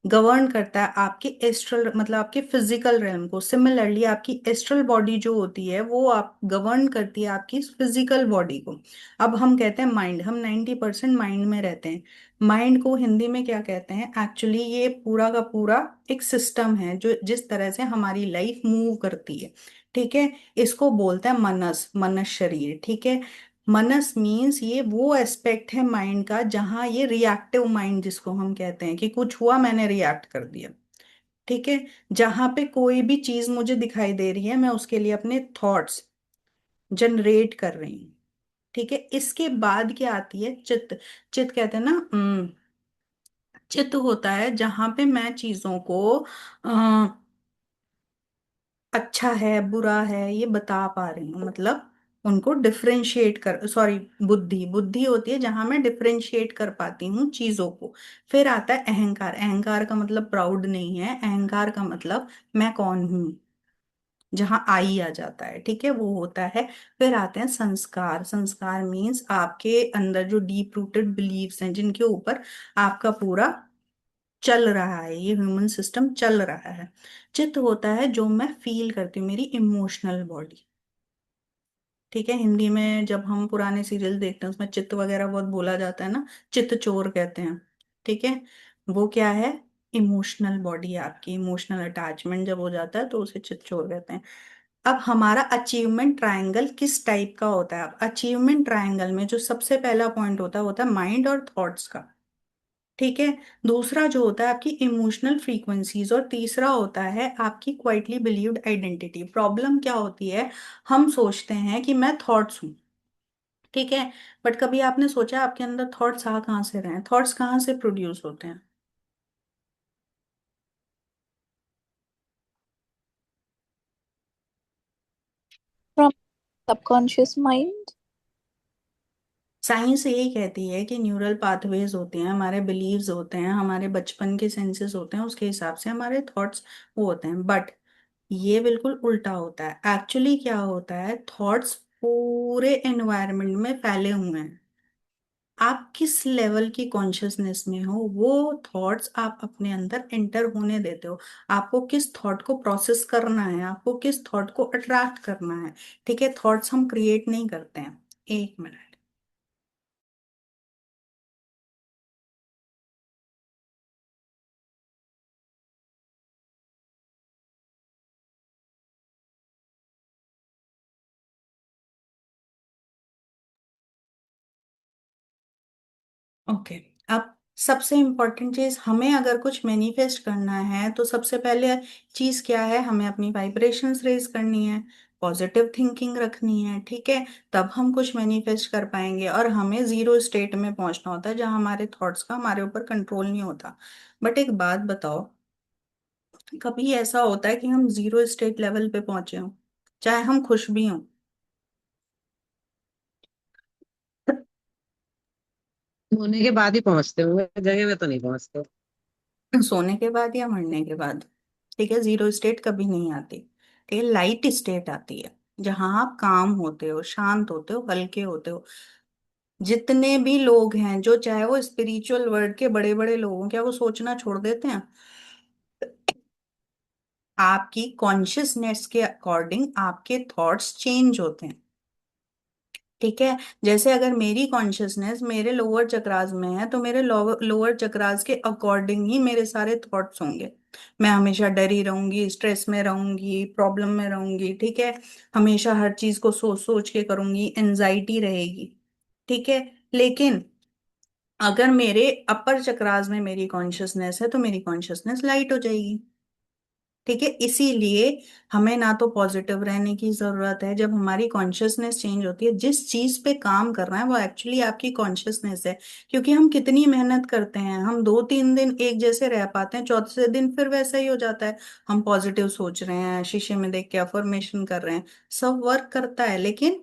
S1: गवर्न करता है आपके एस्ट्रल, मतलब आपके फिजिकल रेल्म को। सिमिलरली आपकी एस्ट्रल बॉडी जो होती है वो आप गवर्न करती है आपकी फिजिकल बॉडी को। अब हम कहते हैं माइंड, हम 90% माइंड में रहते हैं। माइंड को हिंदी में क्या कहते हैं, एक्चुअली ये पूरा का पूरा एक सिस्टम है जो जिस तरह से हमारी लाइफ मूव करती है। ठीक है। इसको बोलते हैं मनस, मनस शरीर। ठीक है। मनस मीन्स ये वो एस्पेक्ट है माइंड का जहां ये रिएक्टिव माइंड जिसको हम कहते हैं कि कुछ हुआ मैंने रिएक्ट कर दिया। ठीक है। जहां पे कोई भी चीज मुझे दिखाई दे रही है मैं उसके लिए अपने थॉट्स जनरेट कर रही हूँ। ठीक है। इसके बाद क्या आती है, चित्त। चित्त कहते हैं ना, चित्त होता है जहां पे मैं चीजों को अच्छा है बुरा है ये बता पा रही हूँ, मतलब उनको डिफरेंशिएट कर, सॉरी, बुद्धि, बुद्धि होती है जहां मैं डिफरेंशिएट कर पाती हूँ चीजों को। फिर आता है अहंकार। अहंकार का मतलब प्राउड नहीं है, अहंकार का मतलब मैं कौन हूँ, जहां आई आ जाता है। ठीक है, वो होता है। फिर आते हैं संस्कार। संस्कार मीन्स आपके अंदर जो डीप रूटेड बिलीव्स हैं जिनके ऊपर आपका पूरा चल रहा है, ये ह्यूमन सिस्टम चल रहा है। चित्त होता है जो मैं फील करती हूँ, मेरी इमोशनल बॉडी। ठीक है। हिंदी में जब हम पुराने सीरियल देखते हैं उसमें चित्त वगैरह बहुत बोला जाता है ना, चित्त चोर कहते हैं। ठीक है। वो क्या है, इमोशनल बॉडी। आपकी इमोशनल अटैचमेंट जब हो जाता है तो उसे चित्त चोर कहते हैं। अब हमारा अचीवमेंट ट्रायंगल किस टाइप का होता है? अब अचीवमेंट ट्रायंगल में जो सबसे पहला पॉइंट होता है वो होता है माइंड और थॉट्स का। ठीक है। दूसरा जो होता है आपकी इमोशनल फ्रीक्वेंसीज, और तीसरा होता है आपकी क्वाइटली बिलीव्ड आइडेंटिटी। प्रॉब्लम क्या होती है, हम सोचते हैं कि मैं थॉट्स हूँ। ठीक है। बट कभी आपने सोचा आपके अंदर थॉट्स आ कहाँ से रहे हैं, थॉट्स कहाँ से प्रोड्यूस होते हैं?
S3: From subconscious mind.
S1: साइंस यही कहती है कि न्यूरल पाथवेज होते हैं, हमारे बिलीव्स होते हैं, हमारे बचपन के सेंसेस होते हैं, उसके हिसाब से हमारे थॉट्स वो होते हैं। बट ये बिल्कुल उल्टा होता है। एक्चुअली क्या होता है, थॉट्स पूरे एनवायरनमेंट में फैले हुए हैं। आप किस लेवल की कॉन्शियसनेस में हो वो थॉट्स आप अपने अंदर एंटर होने देते हो। आपको किस थॉट को प्रोसेस करना है, आपको किस थॉट को अट्रैक्ट करना है। ठीक है। थॉट्स हम क्रिएट नहीं करते हैं। एक मिनट। ओके। अब सबसे इम्पोर्टेंट चीज, हमें अगर कुछ मैनिफेस्ट करना है तो सबसे पहले चीज क्या है, हमें अपनी वाइब्रेशंस रेज करनी है, पॉजिटिव थिंकिंग रखनी है। ठीक है। तब हम कुछ मैनिफेस्ट कर पाएंगे, और हमें जीरो स्टेट में पहुंचना होता है जहां हमारे थॉट्स का हमारे ऊपर कंट्रोल नहीं होता। बट एक बात बताओ, कभी ऐसा होता है कि हम जीरो स्टेट लेवल पे पहुंचे हों, चाहे हम खुश भी हों?
S4: होने के बाद ही पहुंचते होंगे, जगह में तो नहीं पहुंचते।
S1: सोने के बाद या मरने के बाद? ठीक है। जीरो स्टेट कभी नहीं आती। ठीक है। लाइट स्टेट आती है जहां आप काम होते हो, शांत होते हो, हल्के होते हो। जितने भी लोग हैं जो चाहे वो स्पिरिचुअल वर्ल्ड के बड़े बड़े लोग हों, क्या वो सोचना छोड़ देते हैं? आपकी कॉन्शियसनेस के अकॉर्डिंग आपके थॉट्स चेंज होते हैं। ठीक है। जैसे अगर मेरी कॉन्शियसनेस मेरे लोअर चक्रास में है तो मेरे लोअर चक्रास के अकॉर्डिंग ही मेरे सारे थॉट्स होंगे। मैं हमेशा डरी रहूंगी, स्ट्रेस में रहूंगी, प्रॉब्लम में रहूंगी। ठीक है। हमेशा हर चीज को सोच सोच के करूंगी, एनजाइटी रहेगी। ठीक है। लेकिन अगर मेरे अपर चक्रास में मेरी कॉन्शियसनेस है तो मेरी कॉन्शियसनेस लाइट हो जाएगी। ठीक है। इसीलिए हमें ना तो पॉजिटिव रहने की जरूरत है। जब हमारी कॉन्शियसनेस चेंज होती है, जिस चीज पे काम कर रहा है वो एक्चुअली आपकी कॉन्शियसनेस है। क्योंकि हम कितनी मेहनत करते हैं, हम 2-3 दिन एक जैसे रह पाते हैं, चौथे दिन फिर वैसा ही हो जाता है। हम पॉजिटिव सोच रहे हैं, शीशे में देख के अफर्मेशन कर रहे हैं, सब वर्क करता है, लेकिन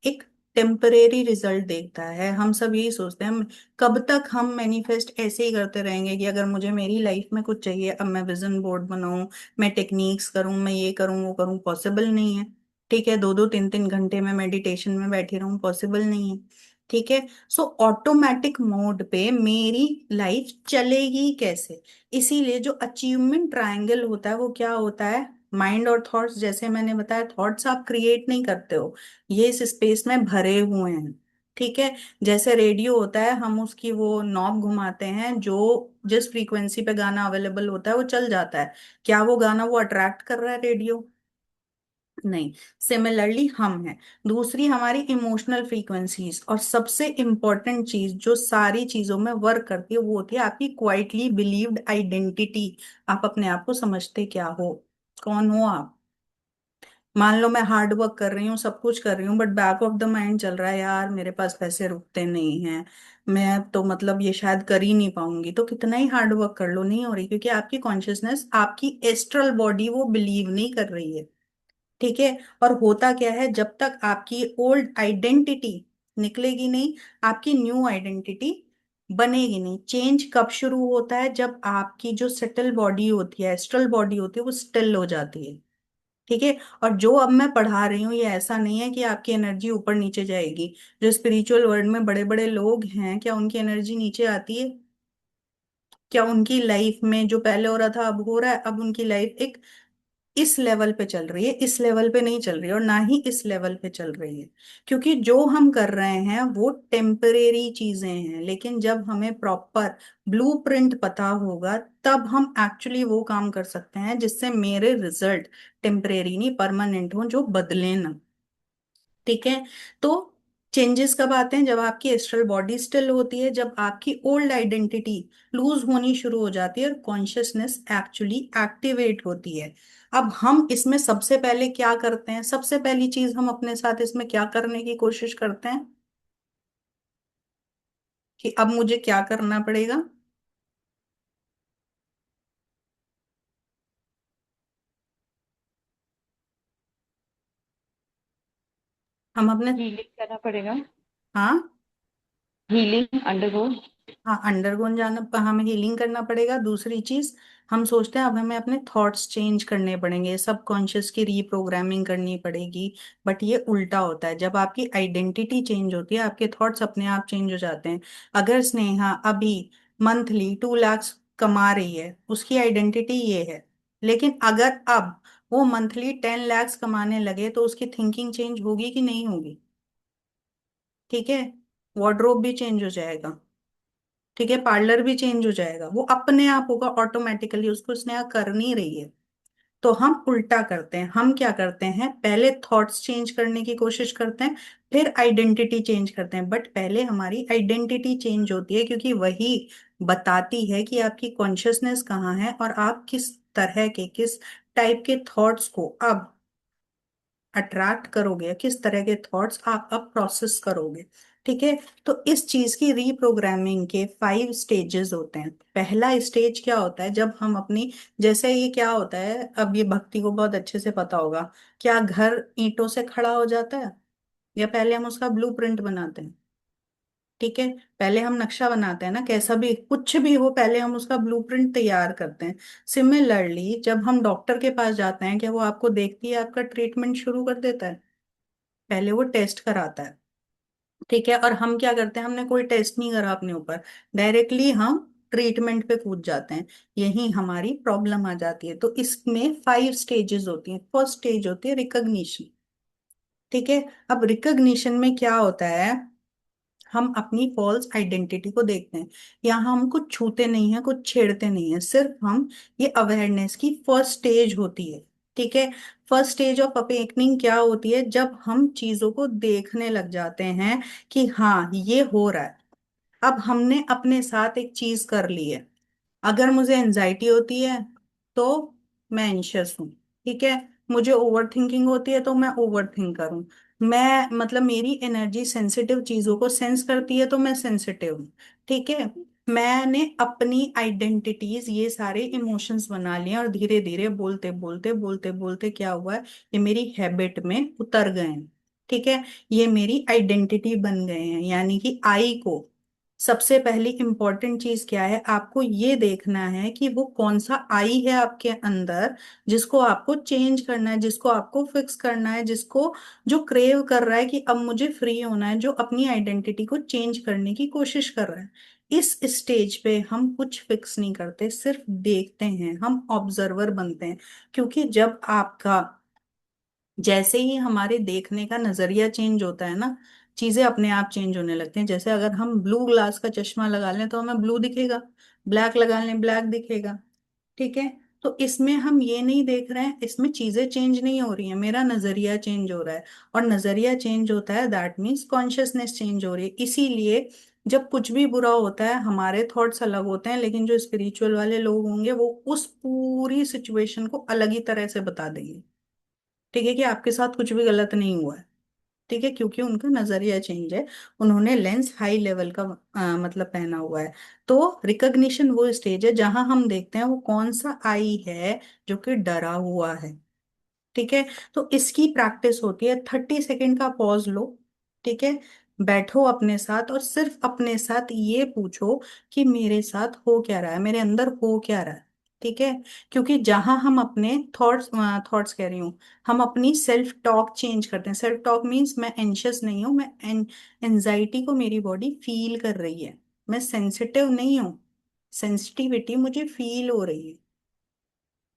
S1: एक टेम्परेरी रिजल्ट देखता है। हम सब यही सोचते हैं, कब तक हम मैनिफेस्ट ऐसे ही करते रहेंगे कि अगर मुझे मेरी लाइफ में कुछ चाहिए, अब मैं विजन बोर्ड बनाऊं, मैं टेक्निक्स करूं, मैं ये करूं वो करूं, पॉसिबल नहीं है। ठीक है। 2-2 3-3 घंटे में मेडिटेशन में बैठी रहूं, पॉसिबल नहीं है। ठीक है। सो ऑटोमेटिक मोड पे मेरी लाइफ चलेगी कैसे? इसीलिए जो अचीवमेंट ट्रायंगल होता है वो क्या होता है? माइंड और थॉट्स, जैसे मैंने बताया, थॉट्स आप क्रिएट नहीं करते हो, ये इस स्पेस में भरे हुए हैं। ठीक है। जैसे रेडियो होता है, हम उसकी वो नॉब घुमाते हैं, जो जिस फ्रीक्वेंसी पे गाना अवेलेबल होता है वो चल जाता है। क्या वो गाना वो अट्रैक्ट कर रहा है रेडियो? नहीं। सिमिलरली हम हैं। दूसरी हमारी इमोशनल फ्रीक्वेंसीज, और सबसे इंपॉर्टेंट चीज जो सारी चीजों में वर्क करती है वो होती है आपकी क्वाइटली बिलीव्ड आइडेंटिटी। आप अपने आप को समझते क्या हो, कौन हो आप? मान लो मैं हार्ड वर्क कर रही हूँ, सब कुछ कर रही हूँ, but back of the mind चल रहा है, यार मेरे पास पैसे रुकते नहीं हैं, मैं तो मतलब ये शायद कर ही नहीं पाऊंगी। तो कितना ही हार्ड वर्क कर लो, नहीं हो रही, क्योंकि आपकी कॉन्शियसनेस, आपकी एस्ट्रल बॉडी वो बिलीव नहीं कर रही है। ठीक है। और होता क्या है, जब तक आपकी ओल्ड आइडेंटिटी निकलेगी नहीं, आपकी न्यू आइडेंटिटी बनेगी नहीं। चेंज कब शुरू होता है? जब आपकी जो सेटल बॉडी होती है, एस्ट्रल बॉडी होती है, वो स्टिल हो जाती है। ठीक है। और जो अब मैं पढ़ा रही हूँ ये ऐसा नहीं है कि आपकी एनर्जी ऊपर नीचे जाएगी। जो स्पिरिचुअल वर्ल्ड में बड़े बड़े लोग हैं, क्या उनकी एनर्जी नीचे आती है? क्या उनकी लाइफ में जो पहले हो रहा था अब हो रहा है? अब उनकी लाइफ एक इस लेवल पे चल रही है, इस लेवल पे नहीं चल रही है, और ना ही इस लेवल पे चल रही है। क्योंकि जो हम कर रहे हैं वो टेम्परेरी चीजें हैं, लेकिन जब हमें प्रॉपर ब्लूप्रिंट पता होगा तब हम एक्चुअली वो काम कर सकते हैं जिससे मेरे रिजल्ट टेम्परेरी नहीं परमानेंट हो, जो बदले ना। ठीक है। तो चेंजेस कब आते हैं? जब आपकी एस्ट्रल बॉडी स्टिल होती है, जब आपकी ओल्ड आइडेंटिटी लूज होनी शुरू हो जाती है और कॉन्शियसनेस एक्चुअली एक्टिवेट होती है। अब हम इसमें सबसे पहले क्या करते हैं? सबसे पहली चीज हम अपने साथ इसमें क्या करने की कोशिश करते हैं कि अब मुझे क्या करना पड़ेगा? हम अपने,
S2: हीलिंग करना पड़ेगा।
S1: हाँ,
S2: हीलिंग अंडरगो।
S1: हाँ, अंडरगोन जाना, हमें हीलिंग करना पड़ेगा। दूसरी चीज, हम सोचते हैं अब हमें अपने थॉट्स चेंज करने पड़ेंगे, सबकॉन्शियस की रीप्रोग्रामिंग करनी पड़ेगी। बट ये उल्टा होता है। जब आपकी आइडेंटिटी चेंज होती है, आपके थॉट्स अपने आप चेंज हो जाते हैं। अगर स्नेहा अभी मंथली 2 लाख कमा रही है, उसकी आइडेंटिटी ये है। लेकिन अगर अब वो मंथली 10 लाख कमाने लगे तो उसकी थिंकिंग चेंज होगी कि नहीं होगी? ठीक है। वार्डरोब भी चेंज हो जाएगा। ठीक है। पार्लर भी चेंज हो जाएगा, वो अपने आप होगा ऑटोमेटिकली, उसको उसने कर नहीं रही है। तो हम उल्टा करते हैं। हम क्या करते हैं, पहले थॉट्स चेंज करने की कोशिश करते हैं, फिर आइडेंटिटी चेंज करते हैं। बट पहले हमारी आइडेंटिटी चेंज होती है, क्योंकि वही बताती है कि आपकी कॉन्शियसनेस कहाँ है और आप किस तरह के, किस टाइप के थॉट्स को अब अट्रैक्ट करोगे, या किस तरह के थॉट्स आप अब प्रोसेस करोगे। ठीक है। तो इस चीज की रीप्रोग्रामिंग के 5 स्टेजेस होते हैं। पहला स्टेज क्या होता है, जब हम अपनी, जैसे ये क्या होता है, अब ये भक्ति को बहुत अच्छे से पता होगा, क्या घर ईंटों से खड़ा हो जाता है? या पहले हम उसका ब्लूप्रिंट बनाते हैं? ठीक है। पहले हम नक्शा बनाते हैं ना, कैसा भी कुछ भी हो पहले हम उसका ब्लूप्रिंट तैयार करते हैं। सिमिलरली जब हम डॉक्टर के पास जाते हैं, क्या वो आपको देखती है आपका ट्रीटमेंट शुरू कर देता है? पहले वो टेस्ट कराता है। ठीक है। और हम क्या करते हैं, हमने कोई टेस्ट नहीं करा अपने ऊपर, डायरेक्टली हम ट्रीटमेंट पे कूद जाते हैं। यही हमारी प्रॉब्लम आ जाती है। तो इसमें 5 स्टेजेस होती हैं। फर्स्ट स्टेज होती है रिकग्निशन। ठीक है। अब रिकग्निशन में क्या होता है, हम अपनी फॉल्स आइडेंटिटी को देखते हैं। यहाँ हम कुछ छूते नहीं है, कुछ छेड़ते नहीं है, सिर्फ हम, ये अवेयरनेस की फर्स्ट स्टेज होती है। ठीक है। फर्स्ट स्टेज ऑफ अवेकनिंग क्या होती है, जब हम चीजों को देखने लग जाते हैं कि हाँ ये हो रहा है। अब हमने अपने साथ एक चीज कर ली है। अगर मुझे एनजाइटी होती है तो मैं एंशियस हूँ। ठीक है। मुझे ओवर थिंकिंग होती है तो मैं ओवर थिंक करूँ। मैं मतलब मेरी एनर्जी सेंसिटिव चीजों को सेंस करती है तो मैं सेंसिटिव हूँ। ठीक है। मैंने अपनी आइडेंटिटीज ये सारे इमोशंस बना लिए और धीरे धीरे बोलते बोलते बोलते बोलते क्या हुआ है, ये मेरी हैबिट में उतर गए हैं। ठीक है। ये मेरी आइडेंटिटी बन गए हैं। यानी कि आई को सबसे पहली इंपॉर्टेंट चीज क्या है, आपको ये देखना है कि वो कौन सा आई है आपके अंदर, जिसको आपको चेंज करना है, जिसको आपको फिक्स करना है, जिसको, जो क्रेव कर रहा है कि अब मुझे फ्री होना है, जो अपनी आइडेंटिटी को चेंज करने की कोशिश कर रहा है। इस स्टेज पे हम कुछ फिक्स नहीं करते, सिर्फ देखते हैं, हम ऑब्जर्वर बनते हैं। क्योंकि जब आपका, जैसे ही हमारे देखने का नजरिया चेंज होता है ना, चीजें अपने आप चेंज होने लगती हैं। जैसे अगर हम ब्लू ग्लास का चश्मा लगा लें तो हमें ब्लू दिखेगा, ब्लैक लगा लें ब्लैक दिखेगा। ठीक है। तो इसमें हम ये नहीं देख रहे हैं, इसमें चीजें चेंज नहीं हो रही हैं, मेरा नजरिया चेंज हो रहा है। और नजरिया चेंज होता है, दैट मीन्स कॉन्शियसनेस चेंज हो रही है। इसीलिए जब कुछ भी बुरा होता है, हमारे थॉट्स अलग होते हैं, लेकिन जो स्पिरिचुअल वाले लोग होंगे वो उस पूरी सिचुएशन को अलग ही तरह से बता देंगे। ठीक है, कि आपके साथ कुछ भी गलत नहीं हुआ है। ठीक है, क्योंकि उनका नजरिया चेंज है। उन्होंने लेंस हाई लेवल का मतलब पहना हुआ है। तो रिकग्निशन वो स्टेज है जहां हम देखते हैं वो कौन सा आई है जो कि डरा हुआ है। ठीक है। तो इसकी प्रैक्टिस होती है, 30 सेकेंड का पॉज लो। ठीक है। बैठो अपने साथ और सिर्फ अपने साथ ये पूछो कि मेरे साथ हो क्या रहा है, मेरे अंदर हो क्या रहा है। ठीक है। क्योंकि जहां हम अपने थॉट्स थॉट्स कह रही हूँ, हम अपनी सेल्फ टॉक चेंज करते हैं। सेल्फ टॉक मीन्स मैं एंशियस नहीं हूँ, मैं एंजाइटी को मेरी बॉडी फील कर रही है। मैं सेंसिटिव नहीं हूँ, सेंसिटिविटी मुझे फील हो रही है।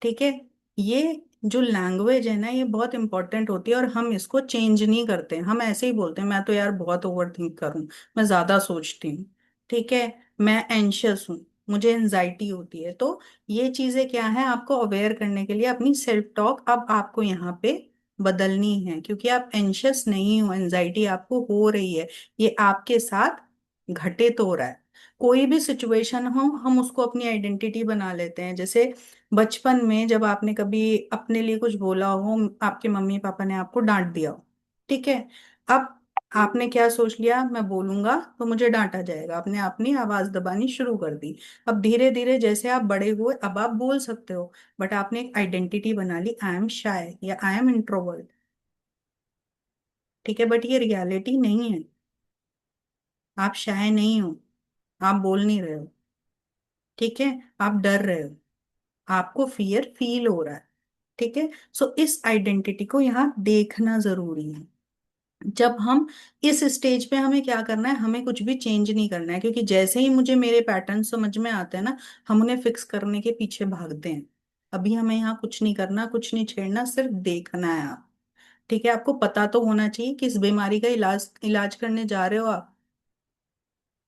S1: ठीक है। ये जो लैंग्वेज है ना, ये बहुत इंपॉर्टेंट होती है और हम इसको चेंज नहीं करते। हम ऐसे ही बोलते हैं, मैं तो यार बहुत ओवर थिंक करूं, मैं ज्यादा सोचती हूँ। ठीक है। मैं एंशियस हूँ, मुझे एनजाइटी होती है। तो ये चीजें क्या है, आपको अवेयर करने के लिए अपनी सेल्फ टॉक अब आपको यहाँ पे बदलनी है। क्योंकि आप एंशियस नहीं हो, एनजाइटी आपको हो रही है, ये आपके साथ घटित हो रहा है। कोई भी सिचुएशन हो, हम उसको अपनी आइडेंटिटी बना लेते हैं। जैसे बचपन में जब आपने कभी अपने लिए कुछ बोला हो, आपके मम्मी पापा ने आपको डांट दिया हो। ठीक है। अब आपने क्या सोच लिया, मैं बोलूंगा तो मुझे डांटा जाएगा, आपने अपनी आवाज दबानी शुरू कर दी। अब धीरे धीरे जैसे आप बड़े हुए, अब आप बोल सकते हो, बट आपने एक आइडेंटिटी बना ली, आई एम शाय या आई एम इंट्रोवर्ट। ठीक है। बट ये रियलिटी नहीं है, आप शाय नहीं हो, आप बोल नहीं रहे हो। ठीक है। आप डर रहे हो, आपको फियर फील हो रहा है। ठीक है। सो इस आइडेंटिटी को यहाँ देखना जरूरी है। जब हम इस स्टेज पे, हमें क्या करना है, हमें कुछ भी चेंज नहीं करना है। क्योंकि जैसे ही मुझे मेरे पैटर्न समझ में आते हैं ना, हम उन्हें फिक्स करने के पीछे भागते हैं। अभी हमें यहाँ कुछ नहीं करना, कुछ नहीं छेड़ना, सिर्फ देखना है आप। ठीक है। आपको पता तो होना चाहिए किस बीमारी का इलाज इलाज करने जा रहे हो आप।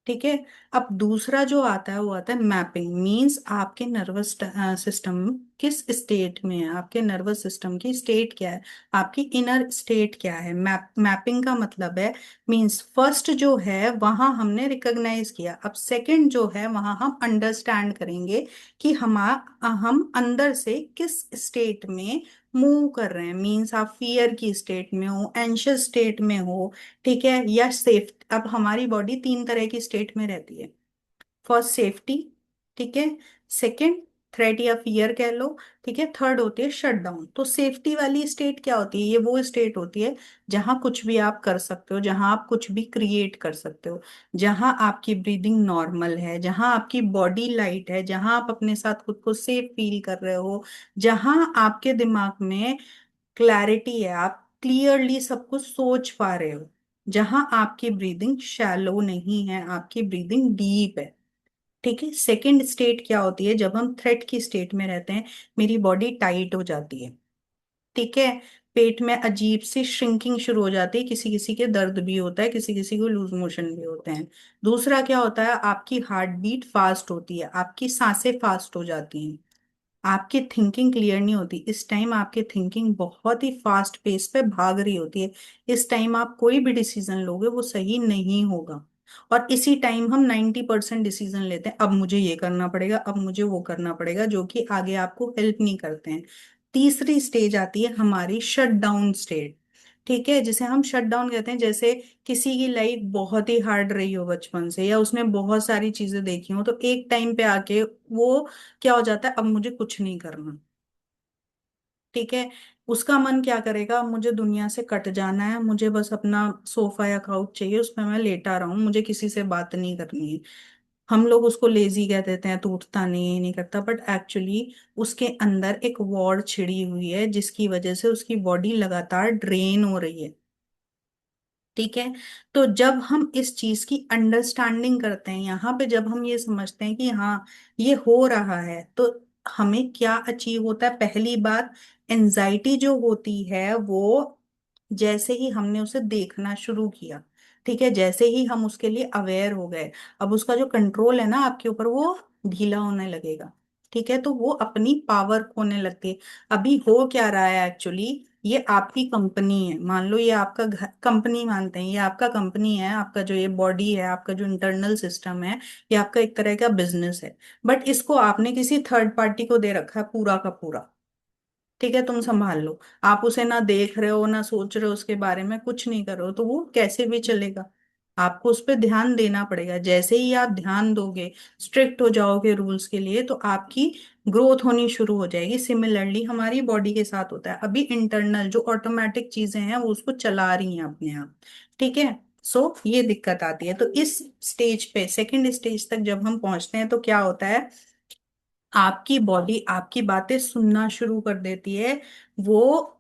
S1: ठीक है। अब दूसरा जो आता है वो आता है मैपिंग। मींस आपके नर्वस सिस्टम किस स्टेट में है, आपके नर्वस सिस्टम की स्टेट क्या है, आपकी इनर स्टेट क्या है। मैपिंग का मतलब है, मींस फर्स्ट जो है वहां हमने रिकॉग्नाइज किया, अब सेकंड जो है वहां हम अंडरस्टैंड करेंगे कि हम अंदर से किस स्टेट में मूव कर रहे हैं। मींस आप फियर की स्टेट में हो, एंशियस स्टेट में हो। ठीक है। या सेफ, अब हमारी बॉडी 3 तरह की स्टेट में रहती है। First safety. ठीक है। सेकंड थ्रेट या फियर कह लो। ठीक है। थर्ड होती है शट डाउन। तो सेफ्टी वाली स्टेट क्या होती है, ये वो स्टेट होती है जहां कुछ भी आप कर सकते हो, जहां आप कुछ भी क्रिएट कर सकते हो, जहां आपकी ब्रीदिंग नॉर्मल है, जहां आपकी बॉडी लाइट है, जहां आप अपने साथ खुद को सेफ फील कर रहे हो, जहां आपके दिमाग में क्लैरिटी है, आप क्लियरली सब कुछ सोच पा रहे हो, जहां आपकी ब्रीदिंग शैलो नहीं है, आपकी ब्रीदिंग डीप है। ठीक है, सेकंड स्टेट क्या होती है, जब हम थ्रेट की स्टेट में रहते हैं, मेरी बॉडी टाइट हो जाती है। ठीक है, पेट में अजीब सी श्रिंकिंग शुरू हो जाती है, किसी किसी के दर्द भी होता है, किसी किसी को लूज मोशन भी होते हैं। दूसरा क्या होता है, आपकी हार्ट बीट फास्ट होती है, आपकी सांसें फास्ट हो जाती हैं, आपकी थिंकिंग क्लियर नहीं होती। इस टाइम आपकी थिंकिंग बहुत ही फास्ट पेस पे भाग रही होती है। इस टाइम आप कोई भी डिसीजन लोगे वो सही नहीं होगा। और इसी टाइम हम 90% डिसीजन लेते हैं, अब मुझे ये करना पड़ेगा, अब मुझे वो करना पड़ेगा, जो कि आगे आपको हेल्प नहीं करते हैं। तीसरी स्टेज आती है हमारी शट डाउन स्टेट। ठीक है, जिसे हम शट डाउन कहते हैं, जैसे किसी की लाइफ बहुत ही हार्ड रही हो बचपन से, या उसने बहुत सारी चीजें देखी हो, तो एक टाइम पे आके वो क्या हो जाता है, अब मुझे कुछ नहीं करना। ठीक है, उसका मन क्या करेगा, अब मुझे दुनिया से कट जाना है, मुझे बस अपना सोफा या काउच चाहिए, उस पर मैं लेटा रहूं, मुझे किसी से बात नहीं करनी है। हम लोग उसको लेजी कह देते हैं, तो उठता नहीं है, ये नहीं करता, बट एक्चुअली उसके अंदर एक वॉर छिड़ी हुई है, जिसकी वजह से उसकी बॉडी लगातार ड्रेन हो रही है। ठीक है, तो जब हम इस चीज की अंडरस्टैंडिंग करते हैं, यहाँ पे जब हम ये समझते हैं कि हाँ ये हो रहा है, तो हमें क्या अचीव होता है। पहली बात, एंजाइटी जो होती है वो, जैसे ही हमने उसे देखना शुरू किया, ठीक है, जैसे ही हम उसके लिए अवेयर हो गए, अब उसका जो कंट्रोल है ना आपके ऊपर, वो ढीला होने लगेगा। ठीक है, तो वो अपनी पावर खोने लगती है। अभी हो क्या रहा है एक्चुअली, ये आपकी कंपनी है, मान लो ये आपका घर, कंपनी मानते हैं, ये आपका कंपनी है, आपका जो ये बॉडी है, आपका जो इंटरनल सिस्टम है, ये आपका एक तरह का बिजनेस है। बट इसको आपने किसी थर्ड पार्टी को दे रखा है पूरा का पूरा। ठीक है, तुम संभाल लो, आप उसे ना देख रहे हो, ना सोच रहे हो उसके बारे में, कुछ नहीं कर रहे हो, तो वो कैसे भी चलेगा। आपको उस पर ध्यान देना पड़ेगा। जैसे ही आप ध्यान दोगे, स्ट्रिक्ट हो जाओगे रूल्स के लिए, तो आपकी ग्रोथ होनी शुरू हो जाएगी। सिमिलरली हमारी बॉडी के साथ होता है, अभी इंटरनल जो ऑटोमेटिक चीजें हैं वो उसको चला रही हैं अपने आप। ठीक है, सो ये दिक्कत आती है। तो इस स्टेज पे, सेकंड स्टेज तक जब हम पहुंचते हैं, तो क्या होता है, आपकी बॉडी आपकी बातें सुनना शुरू कर देती है, वो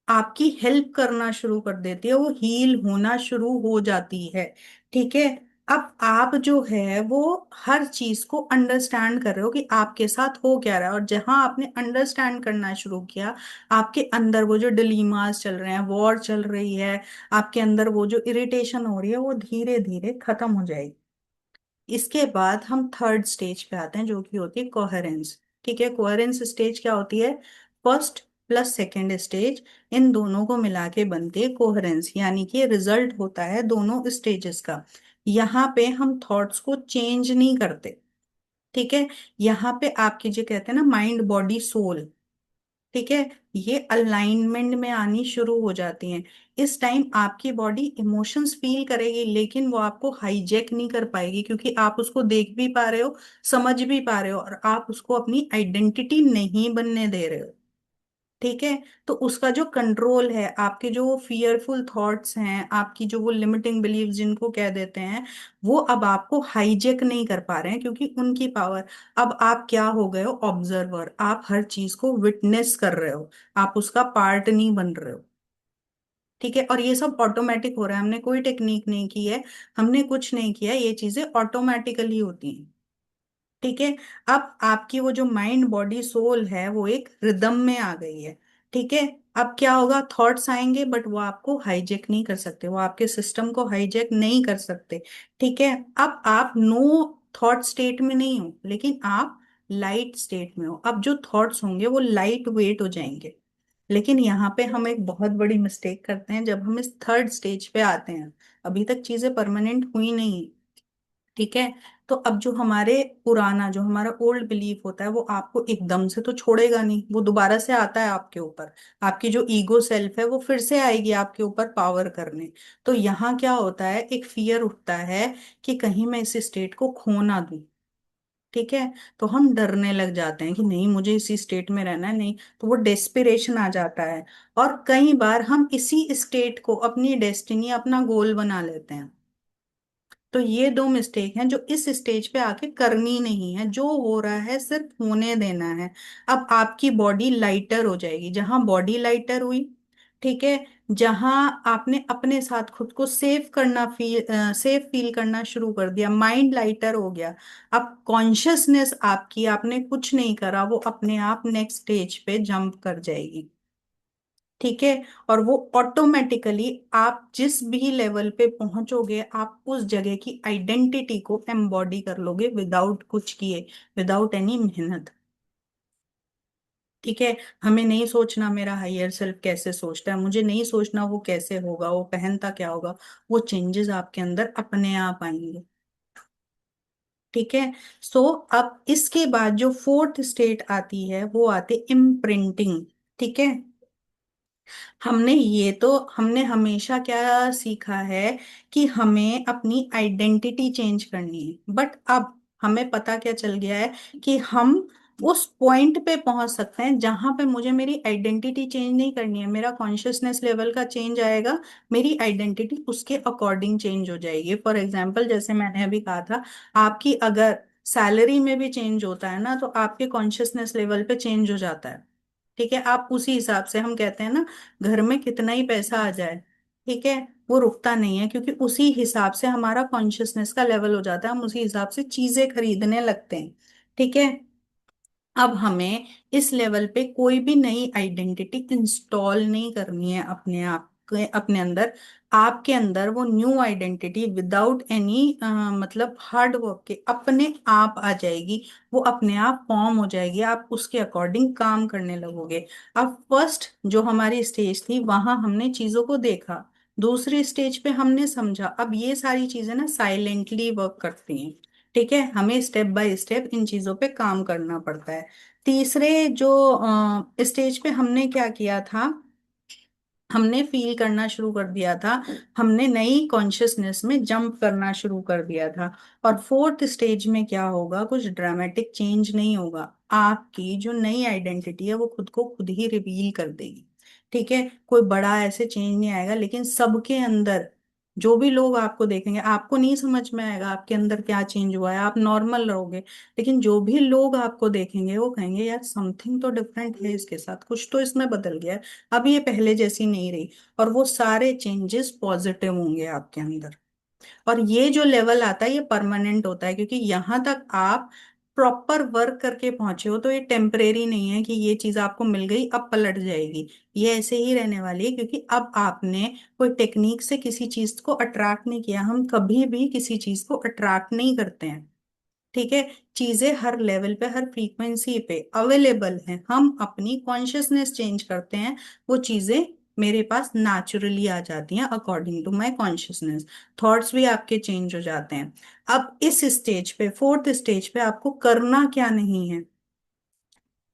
S1: आपकी हेल्प करना शुरू कर देती है, वो हील होना शुरू हो जाती है। ठीक है, अब आप जो है वो हर चीज को अंडरस्टैंड कर रहे हो कि आपके साथ हो क्या रहा है, और जहां आपने अंडरस्टैंड करना शुरू किया, आपके अंदर वो जो डिलीमास चल रहे हैं, वॉर चल रही है, आपके अंदर वो जो इरिटेशन हो रही है, वो धीरे धीरे खत्म हो जाएगी। इसके बाद हम थर्ड स्टेज पे आते हैं, जो कि होती है कोहेरेंस। ठीक है, कोहेरेंस स्टेज क्या होती है, फर्स्ट प्लस सेकेंड स्टेज, इन दोनों को मिला के बनती है कोहेरेंस, यानी कि रिजल्ट होता है दोनों स्टेजेस का। यहाँ पे हम थॉट्स को चेंज नहीं करते। ठीक है, यहाँ पे आपकी जो कहते हैं ना माइंड बॉडी सोल, ठीक है, ये अलाइनमेंट में आनी शुरू हो जाती हैं। इस टाइम आपकी बॉडी इमोशंस फील करेगी, लेकिन वो आपको हाईजैक नहीं कर पाएगी, क्योंकि आप उसको देख भी पा रहे हो, समझ भी पा रहे हो, और आप उसको अपनी आइडेंटिटी नहीं बनने दे रहे हो। ठीक है, तो उसका जो कंट्रोल है, आपके जो फियरफुल थॉट्स हैं, आपकी जो वो लिमिटिंग बिलीव जिनको कह देते हैं, वो अब आपको हाईजेक नहीं कर पा रहे हैं, क्योंकि उनकी पावर, अब आप क्या हो गए हो, ऑब्जर्वर, आप हर चीज को विटनेस कर रहे हो, आप उसका पार्ट नहीं बन रहे हो। ठीक है, और ये सब ऑटोमेटिक हो रहा है, हमने कोई टेक्निक नहीं की है, हमने कुछ नहीं किया, ये चीजें ऑटोमेटिकली होती हैं। ठीक है, अब आपकी वो जो माइंड बॉडी सोल है, वो एक रिदम में आ गई है। ठीक है, अब क्या होगा, थॉट्स आएंगे, बट वो आपको हाईजेक नहीं कर सकते, वो आपके सिस्टम को हाईजेक नहीं कर सकते। ठीक है, अब आप नो थॉट स्टेट में नहीं हो, लेकिन आप लाइट स्टेट में हो। अब जो थॉट्स होंगे वो लाइट वेट हो जाएंगे। लेकिन यहाँ पे हम एक बहुत बड़ी मिस्टेक करते हैं, जब हम इस थर्ड स्टेज पे आते हैं, अभी तक चीजें परमानेंट हुई नहीं। ठीक है, तो अब जो हमारे पुराना, जो हमारा ओल्ड बिलीफ होता है, वो आपको एकदम से तो छोड़ेगा नहीं, वो दोबारा से आता है आपके ऊपर। आपकी जो ईगो सेल्फ है वो फिर से आएगी आपके ऊपर पावर करने। तो यहाँ क्या होता है, एक फियर उठता है कि कहीं मैं इस स्टेट को खो ना दूं। ठीक है, तो हम डरने लग जाते हैं कि नहीं, मुझे इसी स्टेट में रहना है, नहीं, तो वो डेस्पिरेशन आ जाता है। और कई बार हम इसी स्टेट को अपनी डेस्टिनी, अपना गोल बना लेते हैं। तो ये दो मिस्टेक हैं जो इस स्टेज पे आके करनी नहीं है, जो हो रहा है सिर्फ होने देना है। अब आपकी बॉडी लाइटर हो जाएगी, जहां बॉडी लाइटर हुई, ठीक है। जहां आपने अपने साथ खुद को सेफ फील करना शुरू कर दिया, माइंड लाइटर हो गया। अब कॉन्शियसनेस आपकी, आपने कुछ नहीं करा, वो अपने आप नेक्स्ट स्टेज पे जंप कर जाएगी। ठीक है। और वो ऑटोमेटिकली आप जिस भी लेवल पे पहुंचोगे, आप उस जगह की आइडेंटिटी को एम्बॉडी कर लोगे विदाउट कुछ किए, विदाउट एनी मेहनत। ठीक है। हमें नहीं सोचना मेरा हायर सेल्फ कैसे सोचता है, मुझे नहीं सोचना वो कैसे होगा, वो पहनता क्या होगा। वो चेंजेस आपके अंदर अपने आप आएंगे। ठीक है। सो अब इसके बाद जो फोर्थ स्टेट आती है वो आती है इम्प्रिंटिंग। ठीक है। हमने हमेशा क्या सीखा है कि हमें अपनी आइडेंटिटी चेंज करनी है, बट अब हमें पता क्या चल गया है कि हम उस पॉइंट पे पहुंच सकते हैं जहां पे मुझे मेरी आइडेंटिटी चेंज नहीं करनी है, मेरा कॉन्शियसनेस लेवल का चेंज आएगा, मेरी आइडेंटिटी उसके अकॉर्डिंग चेंज हो जाएगी। फॉर एग्जाम्पल, जैसे मैंने अभी कहा था, आपकी अगर सैलरी में भी चेंज होता है ना, तो आपके कॉन्शियसनेस लेवल पे चेंज हो जाता है। ठीक है। आप उसी हिसाब से, हम कहते हैं ना, घर में कितना ही पैसा आ जाए, ठीक है, वो रुकता नहीं है, क्योंकि उसी हिसाब से हमारा कॉन्शियसनेस का लेवल हो जाता है, हम उसी हिसाब से चीजें खरीदने लगते हैं। ठीक है। अब हमें इस लेवल पे कोई भी नई आइडेंटिटी इंस्टॉल नहीं करनी है अपने आप के अपने अंदर। आपके अंदर वो न्यू आइडेंटिटी विदाउट एनी मतलब हार्ड वर्क के अपने आप आ जाएगी। वो अपने आप फॉर्म हो जाएगी, आप उसके अकॉर्डिंग काम करने लगोगे। अब फर्स्ट जो हमारी स्टेज थी, वहां हमने चीजों को देखा। दूसरी स्टेज पे हमने समझा। अब ये सारी चीजें ना साइलेंटली वर्क करती हैं। ठीक है। हमें स्टेप बाय स्टेप इन चीजों पे काम करना पड़ता है। तीसरे जो स्टेज पे हमने क्या किया था, हमने फील करना शुरू कर दिया था, हमने नई कॉन्शियसनेस में जंप करना शुरू कर दिया था। और फोर्थ स्टेज में क्या होगा, कुछ ड्रामेटिक चेंज नहीं होगा, आपकी जो नई आइडेंटिटी है वो खुद को खुद ही रिवील कर देगी। ठीक है। कोई बड़ा ऐसे चेंज नहीं आएगा, लेकिन सबके अंदर जो भी लोग आपको देखेंगे, आपको नहीं समझ में आएगा आपके अंदर क्या चेंज हुआ है, आप नॉर्मल रहोगे, लेकिन जो भी लोग आपको देखेंगे वो कहेंगे यार समथिंग तो डिफरेंट है इसके साथ, कुछ तो इसमें बदल गया है, अब ये पहले जैसी नहीं रही। और वो सारे चेंजेस पॉजिटिव होंगे आपके अंदर। और ये जो लेवल आता है ये परमानेंट होता है, क्योंकि यहाँ तक आप प्रॉपर वर्क करके पहुंचे हो, तो ये टेम्परेरी नहीं है कि ये चीज आपको मिल गई अब पलट जाएगी। ये ऐसे ही रहने वाली है, क्योंकि अब आपने कोई टेक्निक से किसी चीज को अट्रैक्ट नहीं किया। हम कभी भी किसी चीज को अट्रैक्ट नहीं करते हैं। ठीक है। चीजें हर लेवल पे, हर फ्रीक्वेंसी पे अवेलेबल हैं, हम अपनी कॉन्शियसनेस चेंज करते हैं, वो चीजें मेरे पास नेचुरली आ जाती हैं according to my consciousness. Thoughts भी आपके चेंज हो जाते हैं। अब इस स्टेज पे, फोर्थ स्टेज पे, आपको करना क्या नहीं है।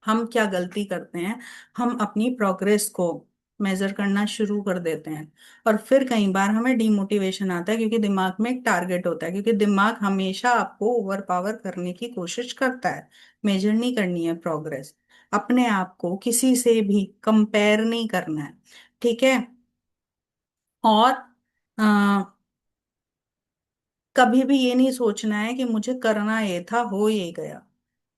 S1: हम क्या गलती करते हैं, हम अपनी प्रोग्रेस को मेजर करना शुरू कर देते हैं, और फिर कई बार हमें डिमोटिवेशन आता है, क्योंकि दिमाग में एक टारगेट होता है, क्योंकि दिमाग हमेशा आपको ओवर पावर करने की कोशिश करता है। मेजर नहीं करनी है प्रोग्रेस, अपने आप को किसी से भी कंपेयर नहीं करना है। ठीक है। और कभी भी ये नहीं सोचना है कि मुझे करना ये था, हो ये गया।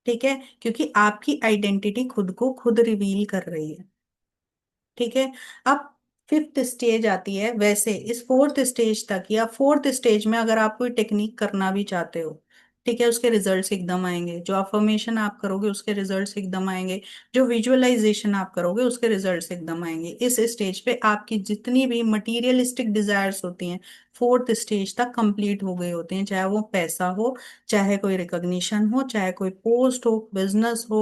S1: ठीक है। क्योंकि आपकी आइडेंटिटी खुद को खुद रिवील कर रही है। ठीक है। अब फिफ्थ स्टेज आती है, वैसे इस फोर्थ स्टेज तक या फोर्थ स्टेज में अगर आप कोई टेक्निक करना भी चाहते हो, ठीक है, उसके रिजल्ट्स एकदम आएंगे। जो अफर्मेशन आप करोगे उसके रिजल्ट्स एकदम आएंगे। जो विजुअलाइजेशन आप करोगे उसके रिजल्ट्स एकदम आएंगे। इस स्टेज पे आपकी जितनी भी मटीरियलिस्टिक डिजायर्स होती हैं, फोर्थ स्टेज तक कंप्लीट हो गए होते हैं। चाहे वो पैसा हो, चाहे कोई रिकॉग्निशन हो, चाहे कोई पोस्ट हो, बिजनेस हो,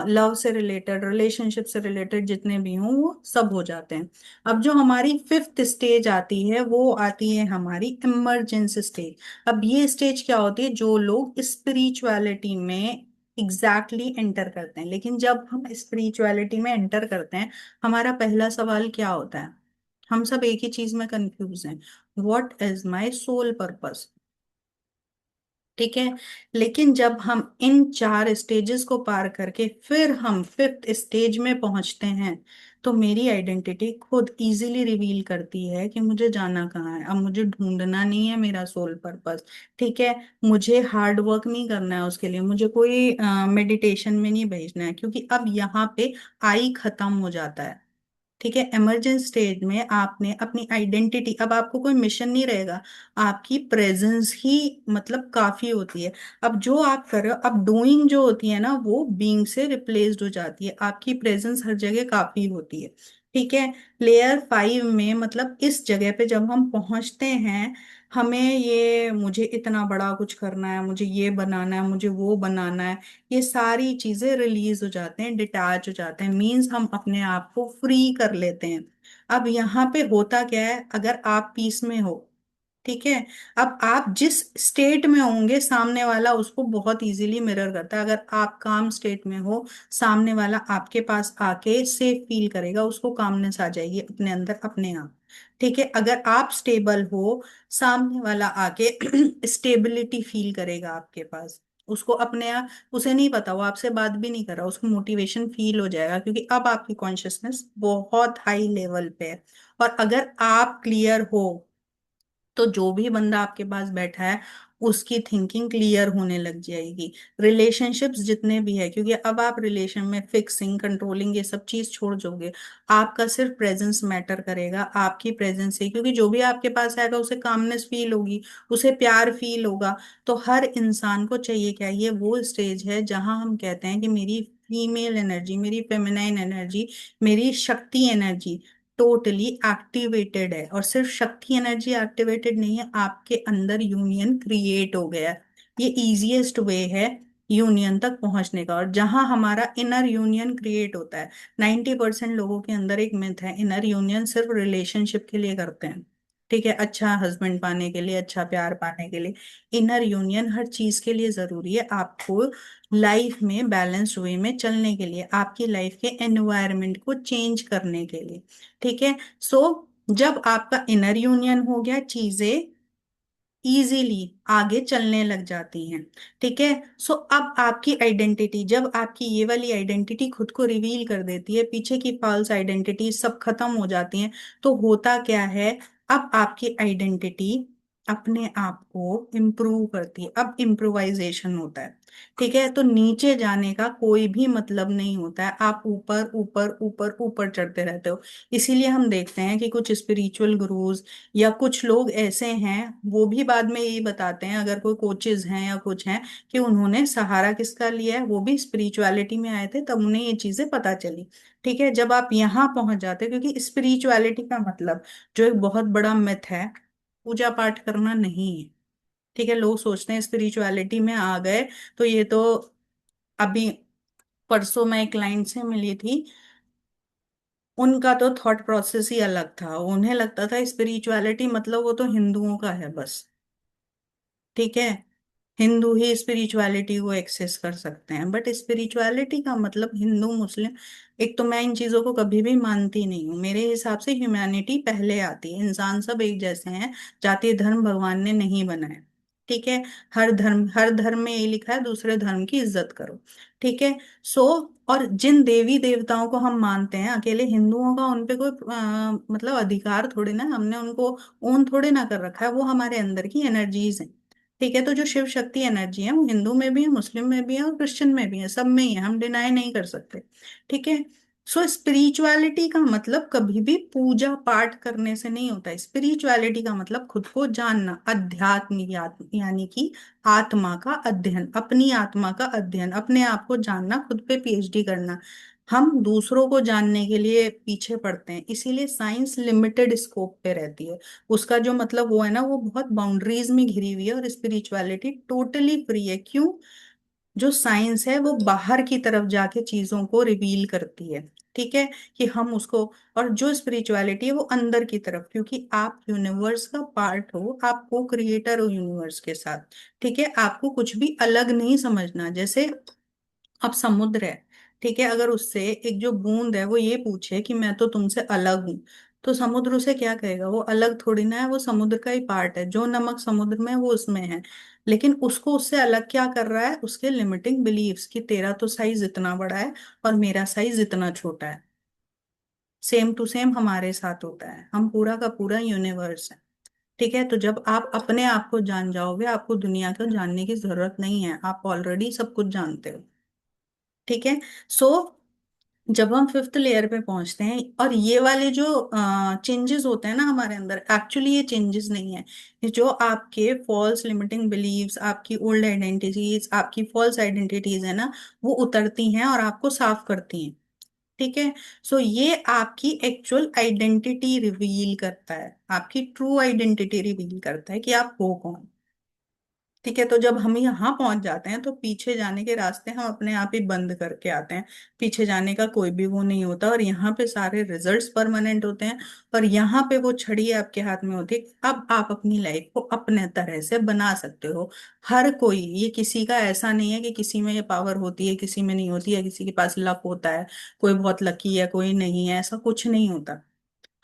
S1: लव से रिलेटेड, रिलेशनशिप से रिलेटेड जितने भी हों, वो सब हो जाते हैं। अब जो हमारी फिफ्थ स्टेज आती है वो आती है हमारी इमरजेंस स्टेज। अब ये स्टेज क्या होती है, जो लोग स्पिरिचुअलिटी में एग्जैक्टली एंटर करते हैं। लेकिन जब हम स्पिरिचुअलिटी में एंटर करते हैं, हमारा पहला सवाल क्या होता है, हम सब एक ही चीज में कंफ्यूज हैं, what is my soul purpose. ठीक है। लेकिन जब हम इन चार स्टेजेस को पार करके फिर हम फिफ्थ स्टेज में पहुंचते हैं, तो मेरी आइडेंटिटी खुद इजीली रिवील करती है कि मुझे जाना कहाँ है। अब मुझे ढूंढना नहीं है मेरा सोल पर्पस। ठीक है। मुझे हार्ड वर्क नहीं करना है उसके लिए, मुझे कोई मेडिटेशन में नहीं भेजना है, क्योंकि अब यहाँ पे आई खत्म हो जाता है। ठीक है, इमरजेंट स्टेज में आपने अपनी आइडेंटिटी, अब आपको कोई मिशन नहीं रहेगा, आपकी प्रेजेंस ही मतलब काफी होती है। अब जो आप कर रहे हो, अब डूइंग जो होती है ना वो बीइंग से रिप्लेस्ड हो जाती है, आपकी प्रेजेंस हर जगह काफी होती है। ठीक है। लेयर 5 में मतलब इस जगह पे जब हम पहुंचते हैं, हमें ये मुझे इतना बड़ा कुछ करना है, मुझे ये बनाना है, मुझे वो बनाना है, ये सारी चीजें रिलीज हो जाते हैं, डिटैच हो जाते हैं, मीन्स हम अपने आप को फ्री कर लेते हैं। अब यहाँ पे होता क्या है, अगर आप पीस में हो, ठीक है, अब आप जिस स्टेट में होंगे सामने वाला उसको बहुत इजीली मिरर करता है। अगर आप काम स्टेट में हो, सामने वाला आपके पास आके सेफ फील करेगा, उसको कामनेस आ जाएगी अपने अंदर अपने आप। ठीक है, अगर आप स्टेबल हो, सामने वाला आके स्टेबिलिटी फील करेगा आपके पास, उसको अपने आप, उसे नहीं पता, वो आपसे बात भी नहीं कर रहा, उसको मोटिवेशन फील हो जाएगा, क्योंकि अब आपकी कॉन्शियसनेस बहुत हाई लेवल पे है। और अगर आप क्लियर हो, तो जो भी बंदा आपके पास बैठा है उसकी थिंकिंग क्लियर होने लग जाएगी। रिलेशनशिप्स जितने भी है, क्योंकि अब आप रिलेशन में फिक्सिंग, कंट्रोलिंग, ये सब चीज छोड़ दोगे, आपका सिर्फ प्रेजेंस मैटर करेगा, आपकी प्रेजेंस से, क्योंकि जो भी आपके पास आएगा उसे कामनेस फील होगी, उसे प्यार फील होगा। तो हर इंसान को चाहिए क्या, ये वो स्टेज है जहां हम कहते हैं कि मेरी फीमेल एनर्जी, मेरी फेमिनाइन एनर्जी, मेरी शक्ति एनर्जी टोटली एक्टिवेटेड है। और सिर्फ शक्ति एनर्जी एक्टिवेटेड नहीं है, आपके अंदर यूनियन क्रिएट हो गया है। ये इजीएस्ट वे है यूनियन तक पहुंचने का। और जहां हमारा इनर यूनियन क्रिएट होता है, 90% लोगों के अंदर एक मिथ है, इनर यूनियन सिर्फ रिलेशनशिप के लिए करते हैं। ठीक है, अच्छा हस्बैंड पाने के लिए, अच्छा प्यार पाने के लिए। इनर यूनियन हर चीज के लिए जरूरी है, आपको लाइफ में बैलेंस वे में चलने के लिए, आपकी लाइफ के एनवायरनमेंट को चेंज करने के लिए। ठीक है। सो जब आपका इनर यूनियन हो गया, चीजें इजीली आगे चलने लग जाती हैं। ठीक है। सो अब आपकी आइडेंटिटी, जब आपकी ये वाली आइडेंटिटी खुद को रिवील कर देती है, पीछे की फॉल्स आइडेंटिटी सब खत्म हो जाती हैं, तो होता क्या है, अब आपकी आइडेंटिटी अपने आप को इम्प्रूव करती है, अब इम्प्रोवाइजेशन होता है। ठीक है, तो नीचे जाने का कोई भी मतलब नहीं होता है, आप ऊपर ऊपर ऊपर ऊपर चढ़ते रहते हो। इसीलिए हम देखते हैं कि कुछ स्पिरिचुअल गुरुज या कुछ लोग ऐसे हैं, वो भी बाद में यही बताते हैं, अगर कोई कोचेज हैं या कुछ हैं, कि उन्होंने सहारा किसका लिया है, वो भी स्पिरिचुअलिटी में आए थे, तब उन्हें ये चीजें पता चली। ठीक है, जब आप यहाँ पहुंच जाते हो, क्योंकि स्पिरिचुअलिटी का मतलब, जो एक बहुत बड़ा मिथ है, पूजा पाठ करना नहीं है। ठीक है, लोग सोचते हैं स्पिरिचुअलिटी में आ गए तो ये तो, अभी परसों मैं एक क्लाइंट से मिली थी, उनका तो थॉट प्रोसेस ही अलग था, उन्हें लगता था स्पिरिचुअलिटी मतलब वो तो हिंदुओं का है बस। ठीक है, हिंदू ही स्पिरिचुअलिटी को एक्सेस कर सकते हैं, बट स्पिरिचुअलिटी का मतलब हिंदू मुस्लिम, एक तो मैं इन चीजों को कभी भी मानती नहीं हूँ। मेरे हिसाब से ह्यूमैनिटी पहले आती है, इंसान सब एक जैसे हैं, जाति धर्म भगवान ने नहीं बनाए। ठीक है, हर धर्म में ये लिखा है, दूसरे धर्म की इज्जत करो। ठीक है। सो और जिन देवी देवताओं को हम मानते हैं, अकेले हिंदुओं का उन पे कोई मतलब अधिकार थोड़ी ना, हमने उनको ओन थोड़े ना कर रखा है, वो हमारे अंदर की एनर्जीज हैं। ठीक है, तो जो शिव शक्ति एनर्जी है वो हिंदू में भी है, मुस्लिम में भी है, और क्रिश्चियन में भी है, सब में ही है, हम डिनाई नहीं कर सकते। ठीक है। सो स्पिरिचुअलिटी का मतलब कभी भी पूजा पाठ करने से नहीं होता है, स्पिरिचुअलिटी का मतलब खुद को जानना, अध्यात्म यानी कि आत्मा का अध्ययन, अपनी आत्मा का अध्ययन, अपने आप को जानना, खुद पे पीएचडी करना। हम दूसरों को जानने के लिए पीछे पड़ते हैं, इसीलिए साइंस लिमिटेड स्कोप पे रहती है, उसका जो मतलब वो है ना, वो बहुत बाउंड्रीज में घिरी हुई है, और स्पिरिचुअलिटी टोटली फ्री है। क्यों? जो साइंस है वो बाहर की तरफ जाके चीजों को रिवील करती है। ठीक है, कि हम उसको, और जो स्पिरिचुअलिटी है वो अंदर की तरफ, क्योंकि आप यूनिवर्स का पार्ट हो, आप को क्रिएटर हो यूनिवर्स के साथ। ठीक है, आपको कुछ भी अलग नहीं समझना। जैसे अब समुद्र है, ठीक है, अगर उससे एक जो बूंद है वो ये पूछे कि मैं तो तुमसे अलग हूं, तो समुद्र उसे क्या कहेगा, वो अलग थोड़ी ना है, वो समुद्र का ही पार्ट है, जो नमक समुद्र में है वो उसमें है। लेकिन उसको उससे अलग क्या कर रहा है, उसके लिमिटिंग बिलीव्स, कि तेरा तो साइज इतना बड़ा है और मेरा साइज इतना छोटा है। सेम टू सेम हमारे साथ होता है, हम पूरा का पूरा यूनिवर्स है। ठीक है, तो जब आप अपने आप को जान जाओगे, आपको दुनिया को जानने की जरूरत नहीं है, आप ऑलरेडी सब कुछ जानते हो। ठीक है। सो जब हम फिफ्थ लेयर पे पहुंचते हैं और ये वाले जो चेंजेस होते हैं ना हमारे अंदर, एक्चुअली ये चेंजेस नहीं है। ये जो आपके फॉल्स लिमिटिंग बिलीव्स, आपकी ओल्ड आइडेंटिटीज, आपकी फॉल्स आइडेंटिटीज है ना, वो उतरती हैं और आपको साफ करती हैं। ठीक है। सो ये आपकी एक्चुअल आइडेंटिटी रिवील करता है, आपकी ट्रू आइडेंटिटी रिवील करता है कि आप हो कौन। ठीक है। तो जब हम यहाँ पहुंच जाते हैं तो पीछे जाने के रास्ते हम अपने आप ही बंद करके आते हैं। पीछे जाने का कोई भी वो नहीं होता, और यहाँ पे सारे रिजल्ट्स परमानेंट होते हैं। और यहाँ पे वो छड़ी आपके हाथ में होती है, अब आप अपनी लाइफ को अपने तरह से बना सकते हो। हर कोई, ये किसी का ऐसा नहीं है कि किसी में ये पावर होती है किसी में नहीं होती है, किसी के पास लक होता है, कोई बहुत लकी है कोई नहीं है, ऐसा कुछ नहीं होता।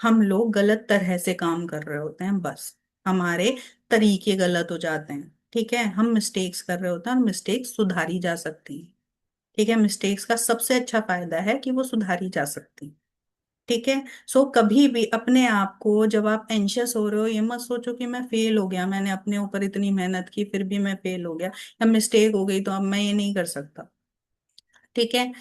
S1: हम लोग गलत तरह से काम कर रहे होते हैं बस, हमारे तरीके गलत हो जाते हैं। ठीक है। हम मिस्टेक्स कर रहे होते हैं और मिस्टेक्स सुधारी जा सकती हैं। ठीक है। मिस्टेक्स का सबसे अच्छा फायदा है कि वो सुधारी जा सकती हैं। ठीक है। सो कभी भी अपने आप को, जब आप एंशियस हो रहे हो, ये मत सोचो कि मैं फेल हो गया, मैंने अपने ऊपर इतनी मेहनत की फिर भी मैं फेल हो गया, या मिस्टेक हो गई तो अब मैं ये नहीं कर सकता। ठीक है।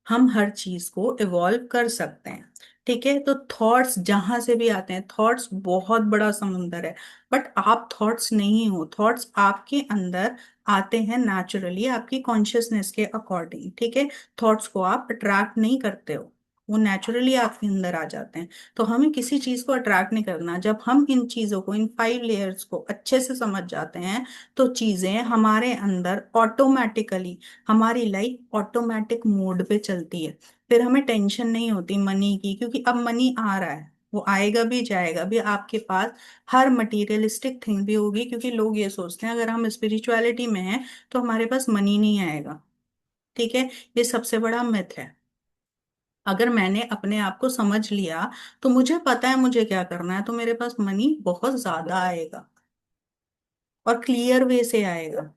S1: हम हर चीज को इवॉल्व कर सकते हैं। ठीक है। तो थॉट्स जहां से भी आते हैं, थॉट्स बहुत बड़ा समुंदर है, बट आप थॉट्स नहीं हो, थॉट्स आपके अंदर आते हैं नेचुरली आपकी कॉन्शियसनेस के अकॉर्डिंग। ठीक है। थॉट्स को आप अट्रैक्ट नहीं करते हो, वो नेचुरली आपके अंदर आ जाते हैं। तो हमें किसी चीज को अट्रैक्ट नहीं करना। जब हम इन चीजों को, इन 5 लेयर्स को अच्छे से समझ जाते हैं, तो चीजें हमारे अंदर ऑटोमेटिकली, हमारी लाइफ ऑटोमेटिक मोड पे चलती है। फिर हमें टेंशन नहीं होती मनी की, क्योंकि अब मनी आ रहा है, वो आएगा भी जाएगा भी आपके पास। हर मटेरियलिस्टिक थिंग भी होगी, क्योंकि लोग ये सोचते हैं अगर हम स्पिरिचुअलिटी में हैं तो हमारे पास मनी नहीं आएगा। ठीक है। ये सबसे बड़ा मिथ है। अगर मैंने अपने आप को समझ लिया, तो मुझे पता है मुझे क्या करना है, तो मेरे पास मनी बहुत ज्यादा आएगा और क्लियर वे से आएगा।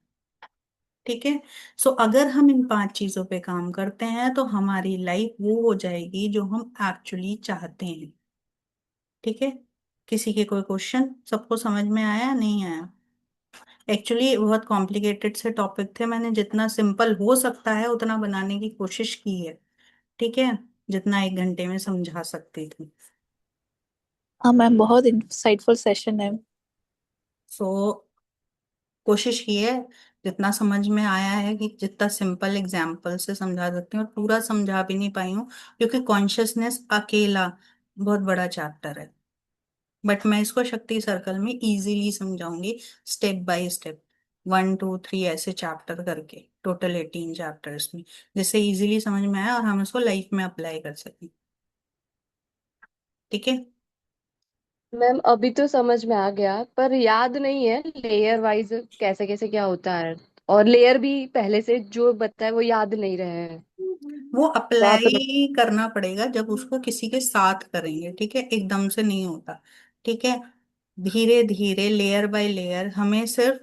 S1: ठीक है। सो अगर हम इन 5 चीजों पे काम करते हैं तो हमारी लाइफ वो हो जाएगी जो हम एक्चुअली चाहते हैं। ठीक है। किसी के कोई क्वेश्चन? सबको समझ में आया नहीं आया? एक्चुअली बहुत कॉम्प्लिकेटेड से टॉपिक थे, मैंने जितना सिंपल हो सकता है उतना बनाने की कोशिश की है। ठीक है। जितना 1 घंटे में समझा सकती थी।
S3: हाँ मैम, बहुत इंसाइटफुल सेशन है।
S1: सो कोशिश की है, जितना समझ में आया है कि जितना सिंपल एग्जाम्पल से समझा सकती हूँ, और पूरा समझा भी नहीं पाई हूँ क्योंकि कॉन्शियसनेस अकेला बहुत बड़ा चैप्टर है। बट मैं इसको शक्ति सर्कल में इजीली समझाऊंगी, स्टेप बाय स्टेप, 1 2 3 ऐसे चैप्टर करके, टोटल 18 चैप्टर्स में, जिससे इजीली समझ में आए और हम इसको लाइफ में अप्लाई कर सकें। ठीक है।
S2: मैम अभी तो समझ में आ गया, पर याद नहीं है लेयर वाइज कैसे कैसे क्या होता है। और लेयर भी पहले से जो बताया वो याद नहीं रहे हैं।
S1: वो
S2: तो आप
S1: अप्लाई करना पड़ेगा जब उसको किसी के साथ करेंगे। ठीक है। एकदम से नहीं होता। ठीक है। धीरे धीरे, लेयर बाय लेयर, हमें सिर्फ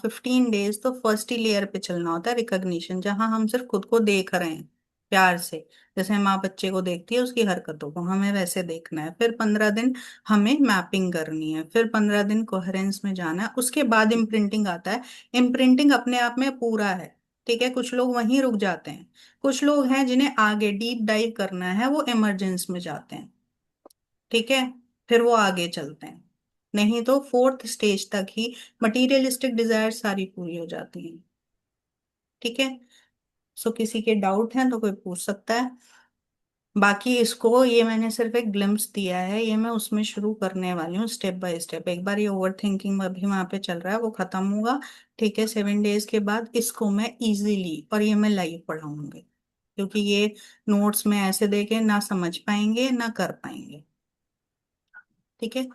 S1: 15 डेज तो फर्स्ट ही लेयर पे चलना होता है, रिकॉग्निशन, जहां हम सिर्फ खुद को देख रहे हैं प्यार से। जैसे माँ बच्चे को देखती है उसकी हरकतों को, हमें वैसे देखना है। फिर 15 दिन हमें मैपिंग करनी है, फिर 15 दिन कोहेरेंस में जाना है, उसके बाद इम्प्रिंटिंग आता है। इम्प्रिंटिंग अपने आप में पूरा है। ठीक है। कुछ लोग वहीं रुक जाते हैं, कुछ लोग हैं जिन्हें आगे डीप डाइव करना है, वो इमरजेंस में जाते हैं। ठीक है। फिर वो आगे चलते हैं, नहीं तो फोर्थ स्टेज तक ही मटीरियलिस्टिक डिजायर सारी पूरी हो जाती हैं। ठीक है। सो किसी के डाउट हैं तो कोई पूछ सकता है। बाकी इसको, ये मैंने सिर्फ एक ग्लिम्स दिया है, ये मैं उसमें शुरू करने वाली हूँ स्टेप बाय स्टेप। एक बार ये ओवर थिंकिंग अभी वहां पे चल रहा है, वो खत्म होगा। ठीक है। 7 डेज के बाद इसको मैं इजीली, और ये मैं लाइव पढ़ाऊंगी, क्योंकि ये नोट्स में ऐसे देके ना समझ पाएंगे ना कर पाएंगे। ठीक है।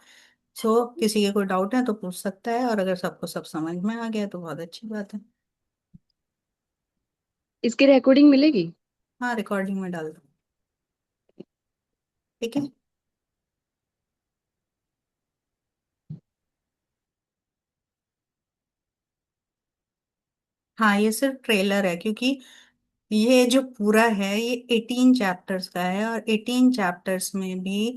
S1: सो किसी के कोई डाउट है तो पूछ सकता है, और अगर सबको सब समझ में आ गया तो बहुत अच्छी बात है।
S2: इसकी रिकॉर्डिंग मिलेगी?
S1: हाँ, रिकॉर्डिंग में डाल दो। ठीक है। हाँ, ये सिर्फ ट्रेलर है, क्योंकि ये जो पूरा है ये 18 चैप्टर्स का है, और 18 चैप्टर्स में भी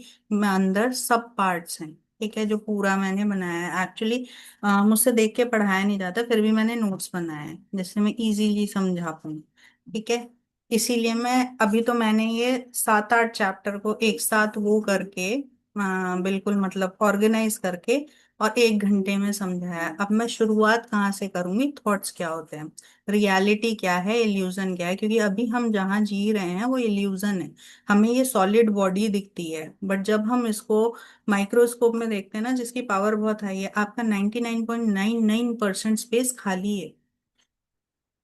S1: अंदर सब पार्ट्स हैं। ठीक है। जो पूरा मैंने बनाया है एक्चुअली, मुझसे देख के पढ़ाया नहीं जाता, फिर भी मैंने नोट्स बनाए हैं जिससे मैं इजीली समझा पाऊँ। ठीक है। इसीलिए मैं अभी तो मैंने ये 7 8 चैप्टर को एक साथ वो करके बिल्कुल मतलब ऑर्गेनाइज करके और 1 घंटे में समझाया। अब मैं शुरुआत कहाँ से करूंगी, थॉट्स क्या होते हैं, रियलिटी क्या है, इल्यूजन क्या है, क्योंकि अभी हम जहाँ जी रहे हैं वो इल्यूजन है। हमें ये सॉलिड बॉडी दिखती है, बट जब हम इसको माइक्रोस्कोप में देखते हैं ना, जिसकी पावर बहुत हाई है, आपका 99.99% स्पेस खाली है,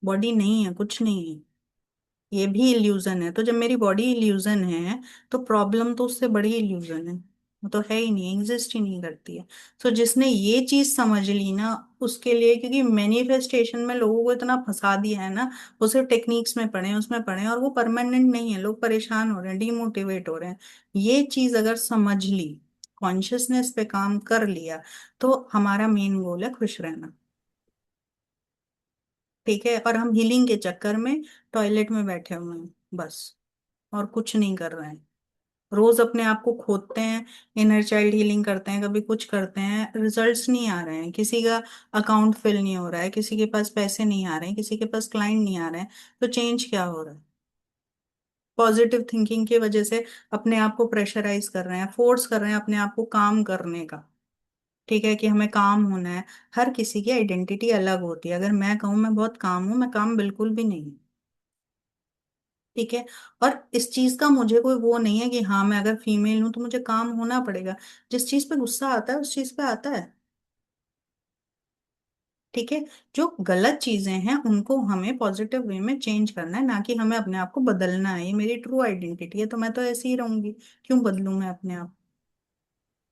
S1: बॉडी नहीं है, कुछ नहीं है, ये भी इल्यूजन है। तो जब मेरी बॉडी इल्यूजन है तो प्रॉब्लम तो उससे बड़ी इल्यूजन है, वो तो है ही नहीं, एग्जिस्ट ही नहीं करती है। तो जिसने ये चीज समझ ली ना, उसके लिए, क्योंकि मैनिफेस्टेशन में लोगों को इतना फंसा दिया है ना, वो सिर्फ टेक्निक्स में पढ़े हैं, उसमें पढ़े हैं, और वो परमानेंट नहीं है, लोग परेशान हो रहे हैं, डिमोटिवेट हो रहे हैं। ये चीज अगर समझ ली, कॉन्शियसनेस पे काम कर लिया, तो हमारा मेन गोल है खुश रहना। ठीक है, और हम हीलिंग के चक्कर में टॉयलेट में बैठे हुए हैं बस, और कुछ नहीं कर रहे हैं। रोज अपने आप को खोदते हैं, इनर चाइल्ड हीलिंग करते हैं, कभी कुछ करते हैं, रिजल्ट्स नहीं आ रहे हैं, किसी का अकाउंट फिल नहीं हो रहा है, किसी के पास पैसे नहीं आ रहे हैं, किसी के पास क्लाइंट नहीं आ रहे हैं। तो चेंज क्या हो रहा है? पॉजिटिव थिंकिंग की वजह से अपने आप को प्रेशराइज कर रहे हैं, फोर्स कर रहे हैं अपने आप को काम करने का। ठीक है, कि हमें काम होना है। हर किसी की आइडेंटिटी अलग होती है। अगर मैं कहूँ मैं बहुत काम हूँ, मैं काम बिल्कुल भी नहीं हूँ। ठीक है, और इस चीज का मुझे कोई वो नहीं है कि हाँ मैं अगर फीमेल हूं तो मुझे काम होना पड़ेगा। जिस चीज पे गुस्सा आता है उस चीज पे आता है। ठीक है, जो गलत चीजें हैं उनको हमें पॉजिटिव वे में चेंज करना है, ना कि हमें अपने आप को बदलना है। ये मेरी ट्रू आइडेंटिटी है, तो मैं तो ऐसे ही रहूंगी। क्यों बदलूं मैं अपने आप?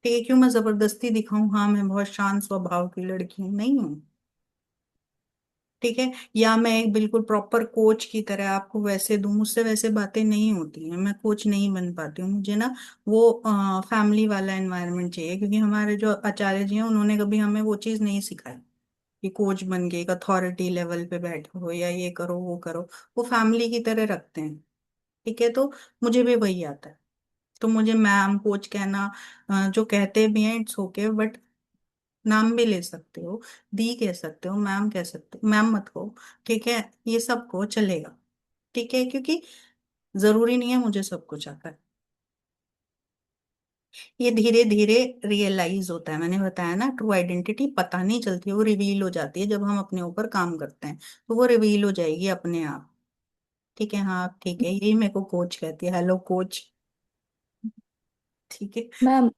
S1: ठीक है, क्यों मैं जबरदस्ती दिखाऊं हाँ मैं बहुत शांत स्वभाव की लड़की हूं? नहीं हूं। ठीक है, या मैं एक बिल्कुल प्रॉपर कोच की तरह आपको वैसे दूं, मुझसे वैसे बातें नहीं होती हैं, मैं कोच नहीं बन पाती हूँ। मुझे ना वो फैमिली वाला एनवायरनमेंट चाहिए, क्योंकि हमारे जो आचार्य जी हैं उन्होंने कभी हमें वो चीज़ नहीं सिखाई कि कोच बन के एक अथॉरिटी लेवल पे बैठो या ये करो वो करो। वो फैमिली की तरह रखते हैं। ठीक है, तो मुझे भी वही आता है। तो मुझे मैम कोच कहना, जो कहते भी हैं इट्स ओके, बट नाम भी ले सकते हो, दी कह सकते हो, मैम कह सकते हो, मैम मत कहो। ठीक है, ये सबको चलेगा। ठीक है, क्योंकि जरूरी नहीं है मुझे सब कुछ आता है। ये धीरे धीरे रियलाइज होता है। मैंने बताया ना, ट्रू आइडेंटिटी पता नहीं चलती, वो रिवील हो जाती है जब हम अपने ऊपर काम करते हैं। तो वो रिवील हो जाएगी अपने आप। ठीक है, हाँ ठीक है, यही मेरे को कोच कहती है, हेलो कोच। ठीक है।
S2: मैम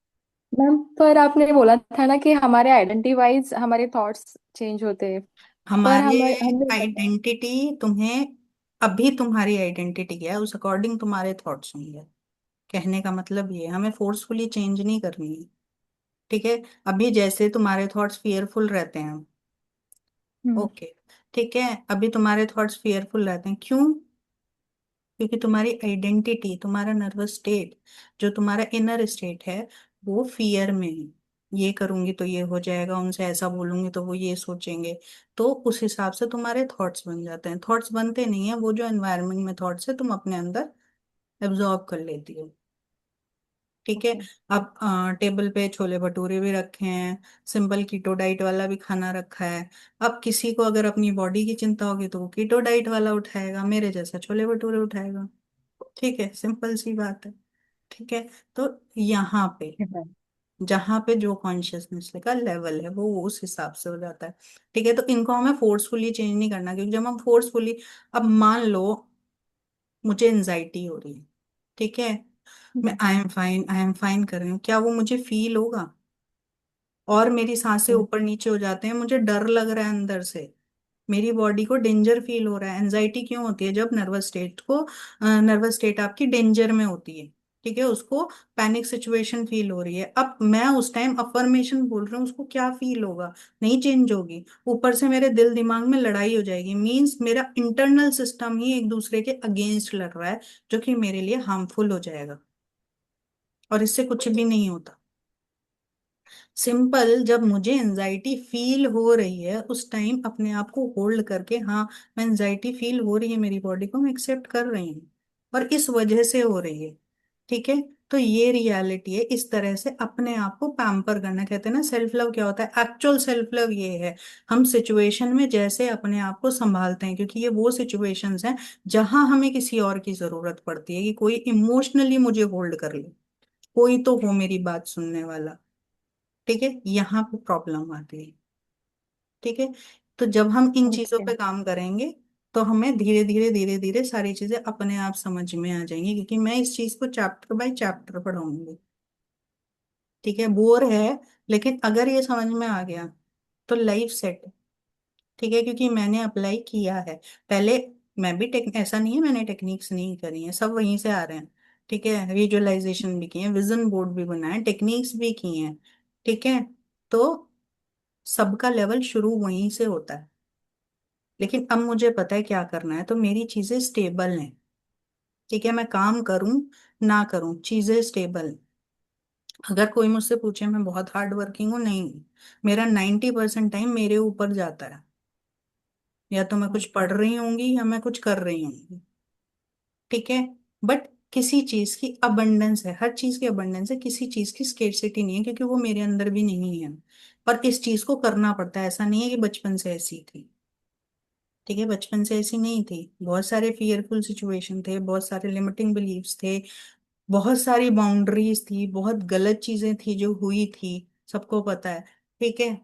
S2: मैम पर आपने बोला था ना कि हमारे आइडेंटिटी वाइज हमारे थॉट्स चेंज होते हैं। पर
S1: हमारे
S2: हमें हमें पता है।
S1: आइडेंटिटी तुम्हें, अभी तुम्हारी आइडेंटिटी क्या है उस अकॉर्डिंग तुम्हारे थॉट्स होंगे। कहने का मतलब ये है, हमें फोर्सफुली चेंज नहीं करनी है। ठीक है, अभी जैसे तुम्हारे थॉट्स फियरफुल रहते हैं,
S2: हम्म।
S1: ओके, ठीक है, अभी तुम्हारे थॉट्स फियरफुल रहते हैं, क्यों? क्योंकि तुम्हारी आइडेंटिटी, तुम्हारा नर्वस स्टेट, जो तुम्हारा इनर स्टेट है, वो फियर में है। ये करूंगी तो ये हो जाएगा, उनसे ऐसा बोलूंगी तो वो ये सोचेंगे। तो उस हिसाब से तुम्हारे थॉट्स बन जाते हैं। थॉट्स बनते नहीं है, वो जो एनवायरनमेंट में थॉट्स है तुम अपने अंदर एब्जॉर्ब कर लेती हो। ठीक है,
S2: ओके।
S1: अब टेबल पे छोले भटूरे भी रखे हैं, सिंपल कीटो डाइट वाला भी खाना रखा है। अब किसी को अगर अपनी बॉडी की चिंता होगी तो वो कीटो डाइट वाला उठाएगा, मेरे जैसा छोले भटूरे उठाएगा। ठीक है, सिंपल सी बात है। ठीक है, तो यहाँ पे जहाँ पे जो कॉन्शियसनेस का लेवल है वो उस हिसाब से हो जाता है। ठीक है, तो इनको हमें फोर्सफुली चेंज नहीं करना, क्योंकि जब हम फोर्सफुली, अब मान लो मुझे एनजाइटी हो रही है, ठीक है, मैं आई एम फाइन कर रही हूँ, क्या वो मुझे फील होगा? और मेरी सांसें ऊपर नीचे हो जाते हैं, मुझे डर लग रहा है अंदर से, मेरी बॉडी को डेंजर फील हो रहा है। एनजाइटी क्यों होती है? जब नर्वस स्टेट आपकी डेंजर में होती है। ठीक है, उसको पैनिक सिचुएशन फील हो रही है। अब मैं उस टाइम अफर्मेशन बोल रही हूँ, उसको क्या फील होगा? नहीं चेंज होगी। ऊपर से मेरे दिल दिमाग में लड़ाई हो जाएगी, मींस मेरा इंटरनल सिस्टम ही एक दूसरे के अगेंस्ट लड़ रहा है, जो कि मेरे लिए हार्मफुल हो जाएगा। और इससे कुछ भी नहीं होता। सिंपल, जब मुझे एनजाइटी फील हो रही है उस टाइम अपने आप को होल्ड करके, हाँ मैं एनजाइटी फील हो रही है, मेरी बॉडी को मैं एक्सेप्ट कर रही हूँ और इस वजह से हो रही है। ठीक है, तो ये रियलिटी है। इस तरह से अपने आप को पैम्पर करना, कहते हैं ना सेल्फ लव क्या होता है, एक्चुअल सेल्फ लव ये है हम सिचुएशन में जैसे अपने आप को संभालते हैं, क्योंकि ये वो सिचुएशंस हैं जहां हमें किसी और की जरूरत पड़ती है कि कोई इमोशनली मुझे होल्ड कर ले, कोई तो हो मेरी बात सुनने वाला। ठीक है, यहाँ पे प्रॉब्लम आती है। ठीक है, तो जब हम इन चीजों
S2: ओके।
S1: पे काम करेंगे तो हमें धीरे धीरे धीरे धीरे सारी चीजें अपने आप समझ में आ जाएंगी, क्योंकि मैं इस चीज को चैप्टर बाय चैप्टर पढ़ाऊंगी। ठीक है, बोर है, लेकिन अगर ये समझ में आ गया तो लाइफ सेट। ठीक है, क्योंकि मैंने अप्लाई किया है पहले। मैं भी ऐसा नहीं है मैंने टेक्निक्स नहीं करी हैं, सब वहीं से आ रहे हैं। ठीक है, विजुअलाइजेशन भी की है, विजन बोर्ड भी बनाया, टेक्निक्स भी की हैं। ठीक है, तो सबका लेवल शुरू वहीं से होता है। लेकिन अब मुझे पता है क्या करना है, तो मेरी चीजें स्टेबल हैं। ठीक है, मैं काम करूं ना करूं, चीजें स्टेबल। अगर कोई मुझसे पूछे मैं बहुत हार्ड वर्किंग हूँ, नहीं हूं। मेरा 90% टाइम मेरे ऊपर जाता है, या तो मैं कुछ
S2: ओके।
S1: पढ़ रही होंगी या मैं कुछ कर रही होंगी। ठीक है, बट किसी चीज की अबंडेंस है, हर चीज की अबंडेंस है, किसी चीज की स्केर्सिटी नहीं है, क्योंकि वो मेरे अंदर भी नहीं है। पर इस चीज को करना पड़ता है, ऐसा नहीं है कि बचपन से ऐसी थी। ठीक है, बचपन से ऐसी नहीं थी, बहुत सारे फियरफुल सिचुएशन थे, बहुत सारे लिमिटिंग बिलीव्स थे, बहुत सारी बाउंड्रीज थी, बहुत गलत चीजें थी जो हुई थी, सबको पता है। ठीक है,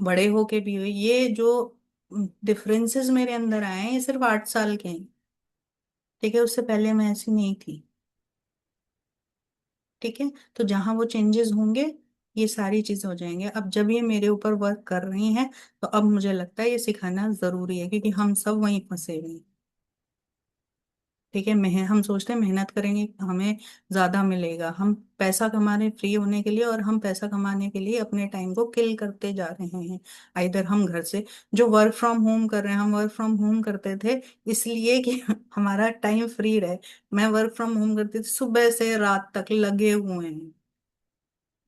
S1: बड़े होके भी हुई। ये जो डिफरेंसेस मेरे अंदर आए हैं ये सिर्फ 8 साल के हैं। ठीक है, उससे पहले मैं ऐसी नहीं थी। ठीक है, तो जहां वो चेंजेस होंगे ये सारी चीजें हो जाएंगे। अब जब ये मेरे ऊपर वर्क कर रही हैं तो अब मुझे लगता है ये सिखाना जरूरी है, क्योंकि हम सब वहीं फंसे हुए हैं। ठीक है, हम सोचते हैं मेहनत करेंगे हमें ज्यादा मिलेगा, हम पैसा कमा रहे हैं फ्री होने के लिए, और हम पैसा कमाने के लिए अपने टाइम को किल करते जा रहे हैं। इधर हम घर से जो वर्क फ्रॉम होम कर रहे हैं, हम वर्क फ्रॉम होम करते थे इसलिए कि हमारा टाइम फ्री रहे। मैं वर्क फ्रॉम होम करती थी, सुबह से रात तक लगे हुए हैं।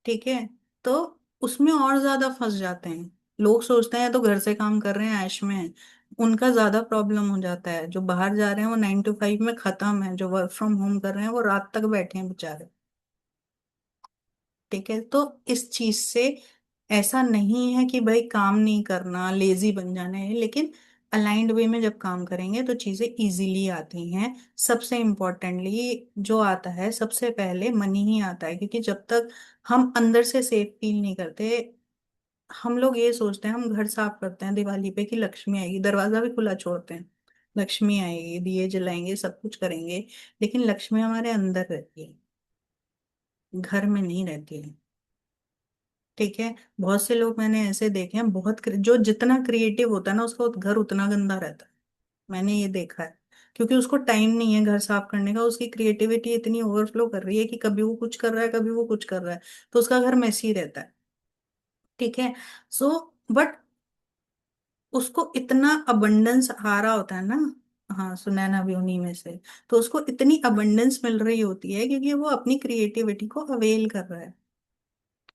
S1: ठीक है, तो उसमें और ज्यादा फंस जाते हैं। लोग सोचते हैं तो घर से काम कर रहे हैं ऐश में हैं। उनका ज्यादा प्रॉब्लम हो जाता है, जो बाहर जा रहे हैं वो 9 to 5 में खत्म है, जो वर्क फ्रॉम होम कर रहे हैं वो रात तक बैठे हैं बेचारे। ठीक है, तो इस चीज से ऐसा नहीं है कि भाई काम नहीं करना, लेजी बन जाना है, लेकिन अलाइंड वे में जब काम करेंगे तो चीजें इजीली आती हैं। सबसे इम्पोर्टेंटली जो आता है सबसे पहले मनी ही आता है, क्योंकि जब तक हम अंदर से सेफ फील नहीं करते, हम लोग ये सोचते हैं, हम घर साफ करते हैं दिवाली पे कि लक्ष्मी आएगी, दरवाजा भी खुला छोड़ते हैं, लक्ष्मी आएगी, दिए जलाएंगे, सब कुछ करेंगे, लेकिन लक्ष्मी हमारे अंदर रहती है, घर में नहीं रहती है। ठीक है, बहुत से लोग मैंने ऐसे देखे हैं, जो जितना क्रिएटिव होता है ना उसका घर उतना गंदा रहता है। मैंने ये देखा है, क्योंकि उसको टाइम नहीं है घर साफ करने का, उसकी क्रिएटिविटी इतनी ओवरफ्लो कर रही है कि कभी वो कुछ कर रहा है, कभी वो कुछ कर रहा है, तो उसका घर मैसी रहता है। ठीक है, सो बट उसको इतना अबंडेंस आ रहा होता है ना। हाँ, सुनैना भी उन्हीं में से। तो उसको इतनी अबंडेंस मिल रही होती है क्योंकि वो अपनी क्रिएटिविटी को अवेल कर रहा है।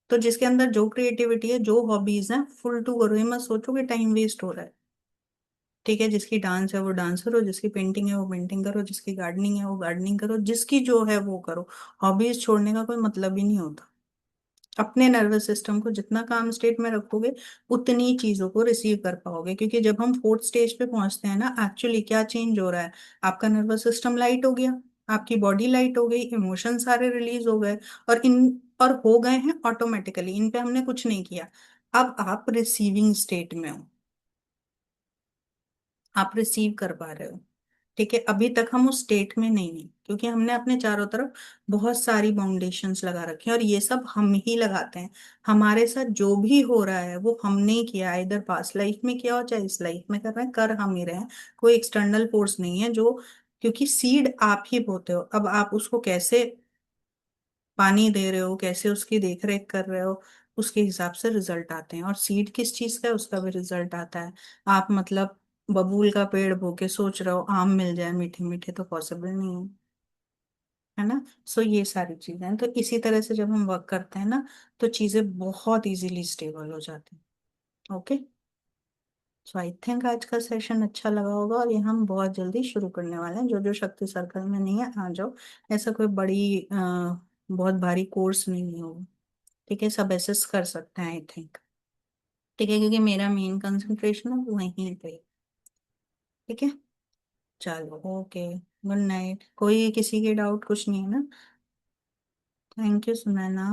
S1: तो जिसके अंदर जो क्रिएटिविटी है, जो हॉबीज हैं, फुल टू करो, ये मत सोचो कि टाइम वेस्ट हो रहा है। ठीक है, जिसकी डांस है वो डांस करो, जिसकी पेंटिंग है वो पेंटिंग करो, जिसकी गार्डनिंग है वो गार्डनिंग करो, जिसकी जो है वो करो। हॉबीज छोड़ने का कोई मतलब ही नहीं होता। अपने नर्वस सिस्टम को जितना काम स्टेट में रखोगे उतनी चीजों को रिसीव कर पाओगे, क्योंकि जब हम फोर्थ स्टेज पे पहुंचते हैं ना, एक्चुअली क्या चेंज हो रहा है, आपका नर्वस सिस्टम लाइट हो गया, आपकी बॉडी लाइट हो गई, इमोशन सारे रिलीज हो गए, और हो गए हैं ऑटोमेटिकली, इन पे हमने कुछ नहीं किया। अब आप रिसीविंग स्टेट में हो, आप रिसीव कर पा रहे हो। ठीक है, अभी तक हम उस स्टेट में नहीं है, क्योंकि हमने अपने चारों तरफ बहुत सारी बाउंडेशंस लगा रखी हैं, और ये सब हम ही लगाते हैं। हमारे साथ जो भी हो रहा है वो हमने ही किया है, इधर पास्ट लाइफ में किया हो चाहे इस लाइफ में कर रहे हैं, कर हम ही रहे हैं। कोई एक्सटर्नल फोर्स नहीं है जो, क्योंकि सीड आप ही बोते हो, अब आप उसको कैसे पानी दे रहे हो, कैसे उसकी देख रेख कर रहे हो, उसके हिसाब से रिजल्ट आते हैं। और सीड किस चीज का है उसका भी रिजल्ट आता है। आप मतलब बबूल का पेड़ बो के सोच रहे हो आम मिल जाए मीठे मीठे, तो पॉसिबल नहीं है। है ना। सो ये सारी चीजें हैं, तो इसी तरह से जब हम वर्क करते हैं ना तो चीजें बहुत इजीली स्टेबल हो जाती हैं। ओके। सो आई थिंक आज का सेशन अच्छा लगा होगा, और ये हम बहुत जल्दी शुरू करने वाले हैं। जो जो शक्ति सर्कल में नहीं है आ जाओ। ऐसा कोई बड़ी बहुत भारी कोर्स नहीं है वो। ठीक है, सब एसेस कर सकते हैं आई थिंक। ठीक है, क्योंकि मेरा मेन कंसंट्रेशन है वहीं पे। ठीक है, चलो ओके, गुड नाइट। कोई किसी के डाउट कुछ नहीं है ना? Thank you Sunaina.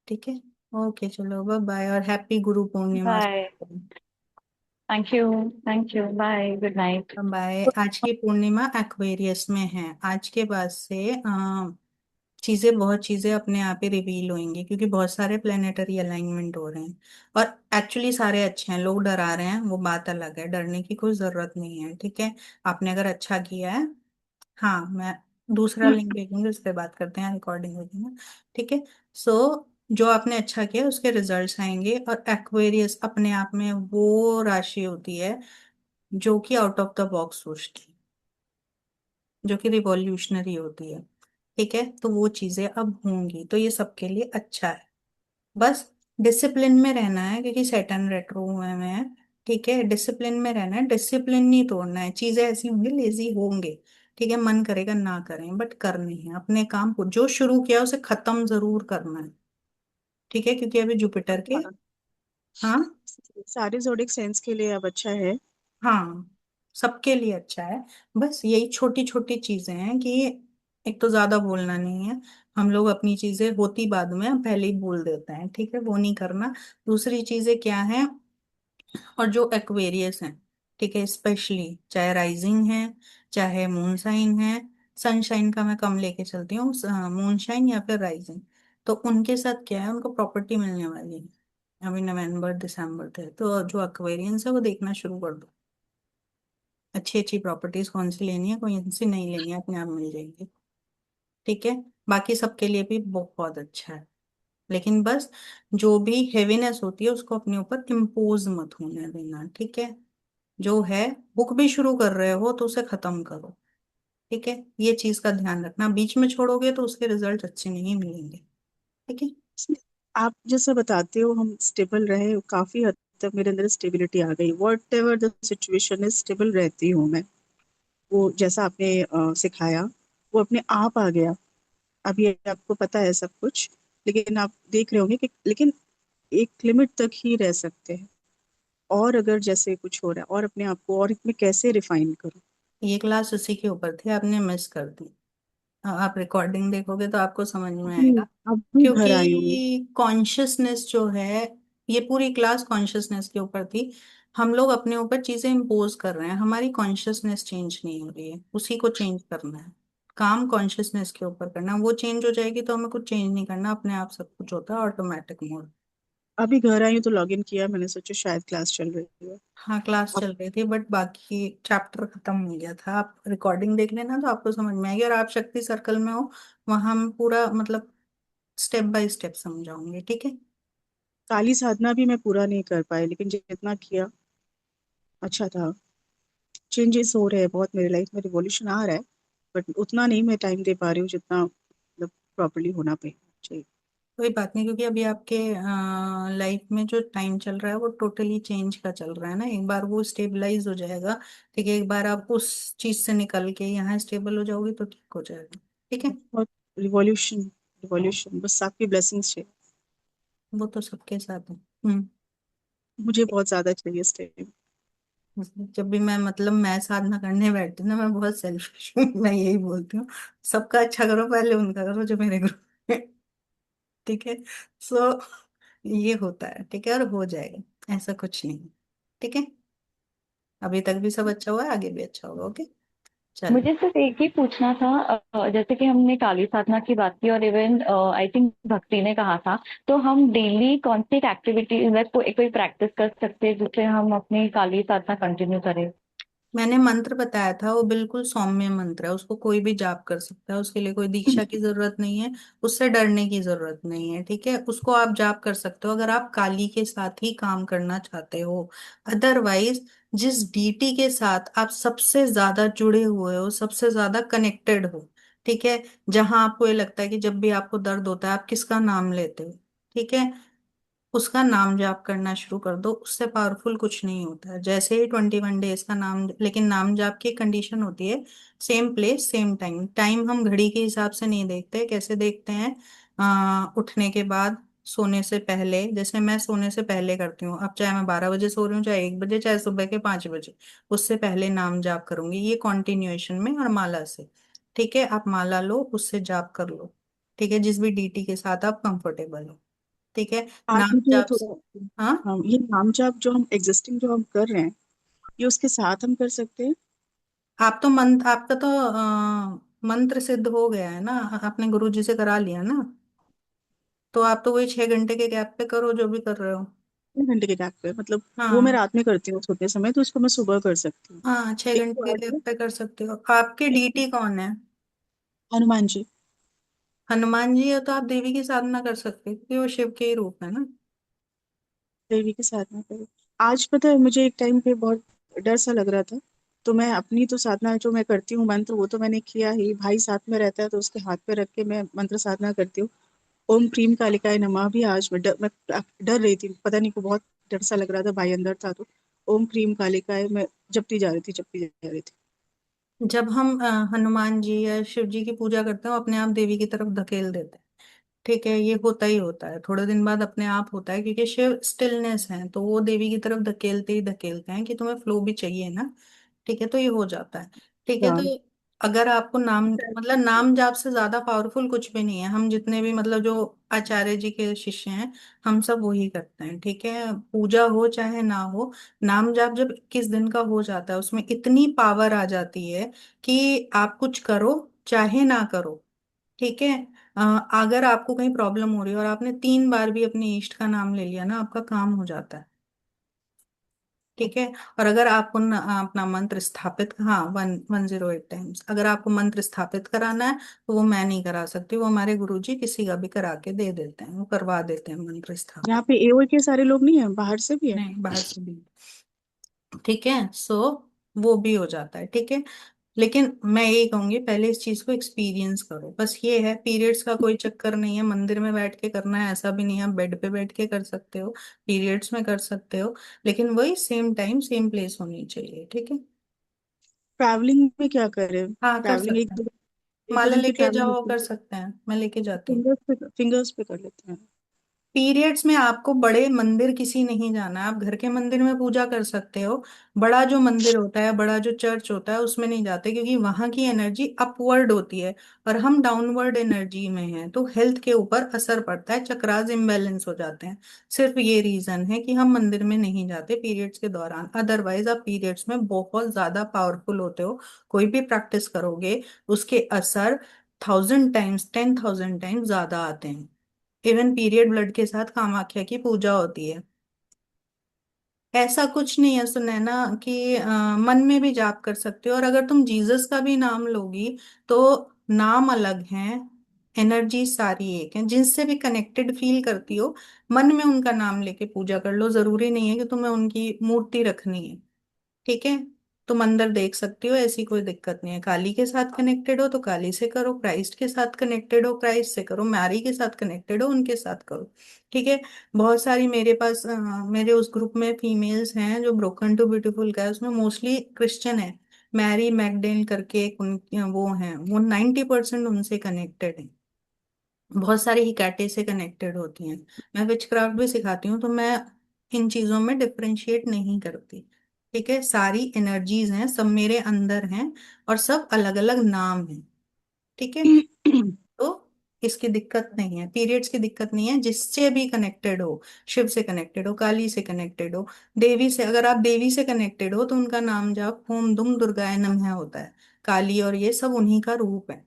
S1: ठीक है, ओके चलो बाय बाय, और happy Guru Purnima.
S5: Bye. Thank you. Thank you, bye, good night.
S1: Bye. आज की पूर्णिमा एक्वेरियस में है। आज के बाद से चीजें, बहुत चीजें अपने आप ही रिवील होंगी, क्योंकि बहुत सारे प्लेनेटरी अलाइनमेंट हो रहे हैं। और एक्चुअली सारे अच्छे हैं, लोग डरा रहे हैं वो बात अलग है, डरने की कोई जरूरत नहीं है। ठीक है, आपने अगर अच्छा किया है। हाँ, मैं दूसरा लिंक भेजूंगी, उस पर बात करते हैं, रिकॉर्डिंग भेजूंगा। ठीक है। सो जो आपने अच्छा किया उसके रिजल्ट्स आएंगे। और एक्वेरियस अपने आप में वो राशि होती है जो कि आउट ऑफ द बॉक्स सोचती है, जो कि रिवॉल्यूशनरी होती है। ठीक है, तो वो चीजें अब होंगी, तो ये सबके लिए अच्छा है। बस डिसिप्लिन में रहना है, क्योंकि सैटर्न रेट्रो में है। ठीक है, डिसिप्लिन में रहना है, डिसिप्लिन नहीं तोड़ना है। चीजें ऐसी होंगी, लेजी होंगे। ठीक है, मन करेगा ना करें, बट करनी है अपने काम को। जो शुरू किया उसे खत्म जरूर करना है। ठीक है, क्योंकि अभी जुपिटर के।
S6: हाँ,
S1: हाँ।
S6: सारे जोडिक सेंस के लिए अब अच्छा है।
S1: हाँ, सबके लिए अच्छा है। बस यही छोटी छोटी चीजें हैं कि एक तो ज्यादा बोलना नहीं है। हम लोग अपनी चीजें होती बाद में हम पहले ही बोल देते हैं, ठीक है, वो नहीं करना। दूसरी चीजें क्या है, और जो एक्वेरियस हैं, ठीक है, स्पेशली चाहे राइजिंग है, चाहे मून साइन है। सनशाइन का मैं कम लेके चलती हूँ, मून शाइन या फिर राइजिंग। तो उनके साथ क्या है, उनको प्रॉपर्टी मिलने वाली है। अभी नवंबर दिसंबर थे, तो जो एक्वेरियंस है वो देखना शुरू कर दो। अच्छी अच्छी प्रॉपर्टीज कौन सी लेनी है, कौन सी नहीं लेनी है, अपने आप मिल जाएंगी। ठीक है, बाकी सबके लिए भी बहुत अच्छा है। लेकिन बस जो भी हेवीनेस होती है उसको अपने ऊपर इम्पोज मत होने देना। ठीक है, जो है, बुक भी शुरू कर रहे हो तो उसे खत्म करो। ठीक है, ये चीज का ध्यान रखना, बीच में छोड़ोगे तो उसके रिजल्ट अच्छे नहीं मिलेंगे। ठीक है।
S6: आप जैसा बताते हो हम स्टेबल रहे, काफी हद तक मेरे अंदर स्टेबिलिटी आ गई। What ever the situation is, stable रहती हूँ मैं। वो जैसा आपने सिखाया वो अपने आप आ गया। अभी आपको पता है सब कुछ, लेकिन आप देख रहे होंगे कि लेकिन एक लिमिट तक ही रह सकते हैं। और अगर जैसे कुछ हो रहा है और अपने आप को और मैं कैसे रिफाइन करूँ।
S1: ये क्लास उसी के ऊपर थी, आपने मिस कर दी। आप रिकॉर्डिंग देखोगे तो आपको समझ में
S6: अभी
S1: आएगा।
S6: अभी घर आई हूँ।
S1: क्योंकि कॉन्शियसनेस जो है, ये पूरी क्लास कॉन्शियसनेस के ऊपर थी। हम लोग अपने ऊपर चीजें इम्पोज कर रहे हैं, हमारी कॉन्शियसनेस चेंज नहीं हो रही है, उसी को चेंज करना है। काम कॉन्शियसनेस के ऊपर करना है, वो चेंज हो जाएगी तो हमें कुछ चेंज नहीं करना, अपने आप सब कुछ होता है ऑटोमेटिक मोड।
S6: अभी घर आई हूँ तो लॉग इन किया, मैंने सोचा शायद क्लास चल रही है।
S1: हाँ, क्लास
S6: अब
S1: चल रही थी, बट बाकी चैप्टर खत्म हो गया था। आप रिकॉर्डिंग देख लेना तो आपको समझ में आएगी, और आप शक्ति सर्कल में हो, वहां हम पूरा मतलब स्टेप बाय स्टेप समझाऊंगी। ठीक है।
S6: काली साधना भी मैं पूरा नहीं कर पाई, लेकिन जितना किया अच्छा था। चेंजेस हो रहे हैं बहुत मेरी लाइफ में, रिवॉल्यूशन आ रहा है। बट उतना नहीं मैं टाइम दे पा रही हूँ जितना मतलब प्रॉपरली होना चाहिए।
S1: कोई बात नहीं, क्योंकि अभी आपके लाइफ में जो टाइम चल रहा है वो टोटली चेंज का चल रहा है ना। एक बार वो स्टेबलाइज हो जाएगा। ठीक है, एक बार आप उस चीज से निकल के यहाँ स्टेबल हो जाओगे तो ठीक हो जाएगा। ठीक है।
S6: बहुत रिवॉल्यूशन, रिवॉल्यूशन बस आपकी ब्लेसिंग्स है।
S1: वो तो सबके साथ है। हम्म।
S6: मुझे बहुत ज्यादा चाहिए इस टाइम।
S1: जब भी मैं मतलब मैं साधना करने बैठती हूँ ना, मैं बहुत सेल्फिश हूँ। मैं यही बोलती हूँ, सबका अच्छा करो, पहले उनका करो जो मेरे गुरु हैं। ठीक है। सो ये होता है, ठीक है, और हो जाएगा, ऐसा कुछ नहीं। ठीक है, अभी तक भी सब अच्छा हुआ है, आगे भी अच्छा होगा। ओके, चलो।
S5: मुझे सिर्फ एक ही पूछना था, जैसे कि हमने काली साधना की बात की और इवन आई थिंक भक्ति ने कहा था, तो हम डेली कौन सी एक्टिविटी लाइक कोई कोई प्रैक्टिस कर सकते हैं जिससे हम अपनी काली साधना कंटिन्यू करें?
S1: मैंने मंत्र बताया था, वो बिल्कुल सौम्य मंत्र है, उसको कोई भी जाप कर सकता है, उसके लिए कोई दीक्षा की जरूरत नहीं है। उससे डरने की जरूरत नहीं है। ठीक है, उसको आप जाप कर सकते हो अगर आप काली के साथ ही काम करना चाहते हो। अदरवाइज जिस डीटी के साथ आप सबसे ज्यादा जुड़े हुए हो, सबसे ज्यादा कनेक्टेड हो, ठीक है, जहां आपको ये लगता है कि जब भी आपको दर्द होता है आप किसका नाम लेते हो, ठीक है, उसका नाम जाप करना शुरू कर दो, उससे पावरफुल कुछ नहीं होता है। जैसे ही 21 डेज का नाम, लेकिन नाम जाप की कंडीशन होती है same place same time. Time हम घड़ी के हिसाब से नहीं देखते, कैसे देखते हैं, उठने के बाद, सोने से पहले। जैसे मैं सोने से पहले करती हूँ, अब चाहे मैं 12 बजे सो रही हूँ, चाहे 1 बजे, चाहे सुबह के 5 बजे, उससे पहले नाम जाप करूंगी, ये कॉन्टिन्यूएशन में और माला से। ठीक है, आप माला लो, उससे जाप कर लो। ठीक है, जिस भी डीटी के साथ आप कंफर्टेबल हो। ठीक है,
S6: आप
S1: नाम
S6: मुझे
S1: जाप।
S6: थोड़ा,
S1: हाँ,
S6: हाँ, ये नाम जाप जो हम एग्जिस्टिंग जो हम कर रहे हैं, ये उसके साथ हम कर सकते हैं?
S1: आप तो मंत्र, आपका तो मंत्र सिद्ध हो गया है ना, आपने गुरु जी से करा लिया ना, तो आप तो वही 6 घंटे के गैप पे करो जो भी कर रहे हो।
S6: 3 घंटे के गैप पे मतलब? वो मैं
S1: हाँ।
S6: रात में करती हूँ सोते समय, तो उसको मैं सुबह कर सकती हूँ।
S1: हाँ, छह
S6: एक
S1: घंटे
S6: तो
S1: के
S6: आज
S1: गैप पे कर सकते हो। आपके डीटी कौन है?
S6: हनुमान जी।
S1: हनुमान जी है, तो आप देवी की साधना कर सकते हो, क्योंकि वो शिव के ही रूप है ना।
S6: देवी के साथ में करूँ? आज पता है, मुझे एक टाइम पे बहुत डर सा लग रहा था, तो मैं अपनी तो साधना जो मैं करती हूँ मंत्र, वो तो मैंने किया ही। भाई साथ में रहता है तो उसके हाथ पे रख के मैं मंत्र साधना करती हूँ। ओम क्रीम कालिकाय नमः भी आज मैं डर रही थी, पता नहीं को बहुत डर सा लग रहा था, भाई अंदर था तो ओम क्रीम कालिकाय मैं जपती जा रही थी, जपती जा रही थी।
S1: जब हम हनुमान जी या शिव जी की पूजा करते हैं, वो अपने आप देवी की तरफ धकेल देते हैं। ठीक है, ये होता ही होता है, थोड़े दिन बाद अपने आप होता है, क्योंकि शिव स्टिलनेस है, तो वो देवी की तरफ धकेलते ही धकेलते हैं कि तुम्हें फ्लो भी चाहिए ना। ठीक है, तो ये हो जाता है। ठीक है, तो
S6: हाँ।
S1: अगर आपको नाम, मतलब नाम जाप से ज्यादा पावरफुल कुछ भी नहीं है। हम जितने भी, मतलब जो आचार्य जी के शिष्य हैं, हम सब वही करते हैं। ठीक है, पूजा हो चाहे ना हो, नाम जाप जब 21 दिन का हो जाता है, उसमें इतनी पावर आ जाती है कि आप कुछ करो चाहे ना करो। ठीक है, अ, अगर आपको कहीं प्रॉब्लम हो रही है और आपने 3 बार भी अपने इष्ट का नाम ले लिया ना, आपका काम हो जाता है। ठीक है, और अगर आपको अपना मंत्र स्थापित, हाँ, 108 टाइम्स, अगर आपको मंत्र स्थापित कराना है, तो वो मैं नहीं करा सकती, वो हमारे गुरुजी किसी का भी करा के दे देते हैं, वो करवा देते हैं मंत्र
S6: यहाँ
S1: स्थापित।
S6: पे एओ के सारे लोग नहीं है, बाहर से भी है?
S1: नहीं, बाहर से भी। ठीक है, सो वो भी हो जाता है। ठीक है, लेकिन मैं यही कहूंगी, पहले इस चीज को एक्सपीरियंस करो, बस ये है। पीरियड्स का कोई चक्कर नहीं है, मंदिर में बैठ के करना है ऐसा भी नहीं है, आप बेड पे बैठ के कर सकते हो, पीरियड्स में कर सकते हो, लेकिन वही सेम टाइम सेम प्लेस होनी चाहिए। ठीक है।
S6: ट्रैवलिंग में क्या करें?
S1: हाँ, कर
S6: ट्रैवलिंग
S1: सकते
S6: एक
S1: हैं,
S6: दो, एक दो
S1: माला
S6: दिन की
S1: लेके
S6: ट्रैवलिंग
S1: जाओ,
S6: होती
S1: कर
S6: है,
S1: सकते हैं, मैं लेके जाती हूँ।
S6: फिंगर्स पे कर लेते हैं।
S1: पीरियड्स में आपको बड़े मंदिर किसी नहीं जाना है, आप घर के मंदिर में पूजा कर सकते हो। बड़ा जो मंदिर होता है, बड़ा जो चर्च होता है, उसमें नहीं जाते, क्योंकि वहां की एनर्जी अपवर्ड होती है और हम डाउनवर्ड एनर्जी में हैं, तो हेल्थ के ऊपर असर पड़ता है, चक्रास इम्बैलेंस हो जाते हैं। सिर्फ ये रीजन है कि हम मंदिर में नहीं जाते पीरियड्स के दौरान, अदरवाइज आप पीरियड्स में बहुत ज्यादा पावरफुल होते हो। कोई भी प्रैक्टिस करोगे, उसके असर 1000 टाइम्स, 10,000 टाइम्स ज्यादा आते हैं। इवन पीरियड ब्लड के साथ कामाख्या की पूजा होती है। ऐसा कुछ नहीं है सुनैना कि मन में भी जाप कर सकते हो, और अगर तुम जीसस का भी नाम लोगी, तो नाम अलग हैं, एनर्जी सारी एक है, जिनसे भी कनेक्टेड फील करती हो, मन में उनका नाम लेके पूजा कर लो। जरूरी नहीं है कि तुम्हें उनकी मूर्ति रखनी है। ठीक है, तुम अंदर देख सकती हो, ऐसी कोई दिक्कत नहीं है। काली के साथ कनेक्टेड हो तो काली से करो, क्राइस्ट के साथ कनेक्टेड हो क्राइस्ट से करो, मैरी के साथ कनेक्टेड हो उनके साथ करो। ठीक है, बहुत सारी मेरे पास मेरे उस ग्रुप में फीमेल्स हैं जो ब्रोकन टू ब्यूटीफुल का है, उसमें मोस्टली क्रिश्चियन है। मैरी मैगडेल करके एक वो हैं, वो 90% उनसे कनेक्टेड है। बहुत सारी हिकाटे से कनेक्टेड होती हैं। मैं विच क्राफ्ट भी सिखाती हूँ, तो मैं इन चीजों में डिफरेंशिएट नहीं करती। ठीक है, सारी एनर्जीज हैं, सब मेरे अंदर हैं, और सब अलग अलग नाम हैं। ठीक है, तो इसकी दिक्कत नहीं है, पीरियड्स की दिक्कत नहीं है, जिससे भी कनेक्टेड हो, शिव से कनेक्टेड हो, काली से कनेक्टेड हो, देवी से, अगर आप देवी से कनेक्टेड हो तो उनका नाम जाप ओम दुम दुर्गाय नमः होता है। काली और ये सब उन्हीं का रूप है।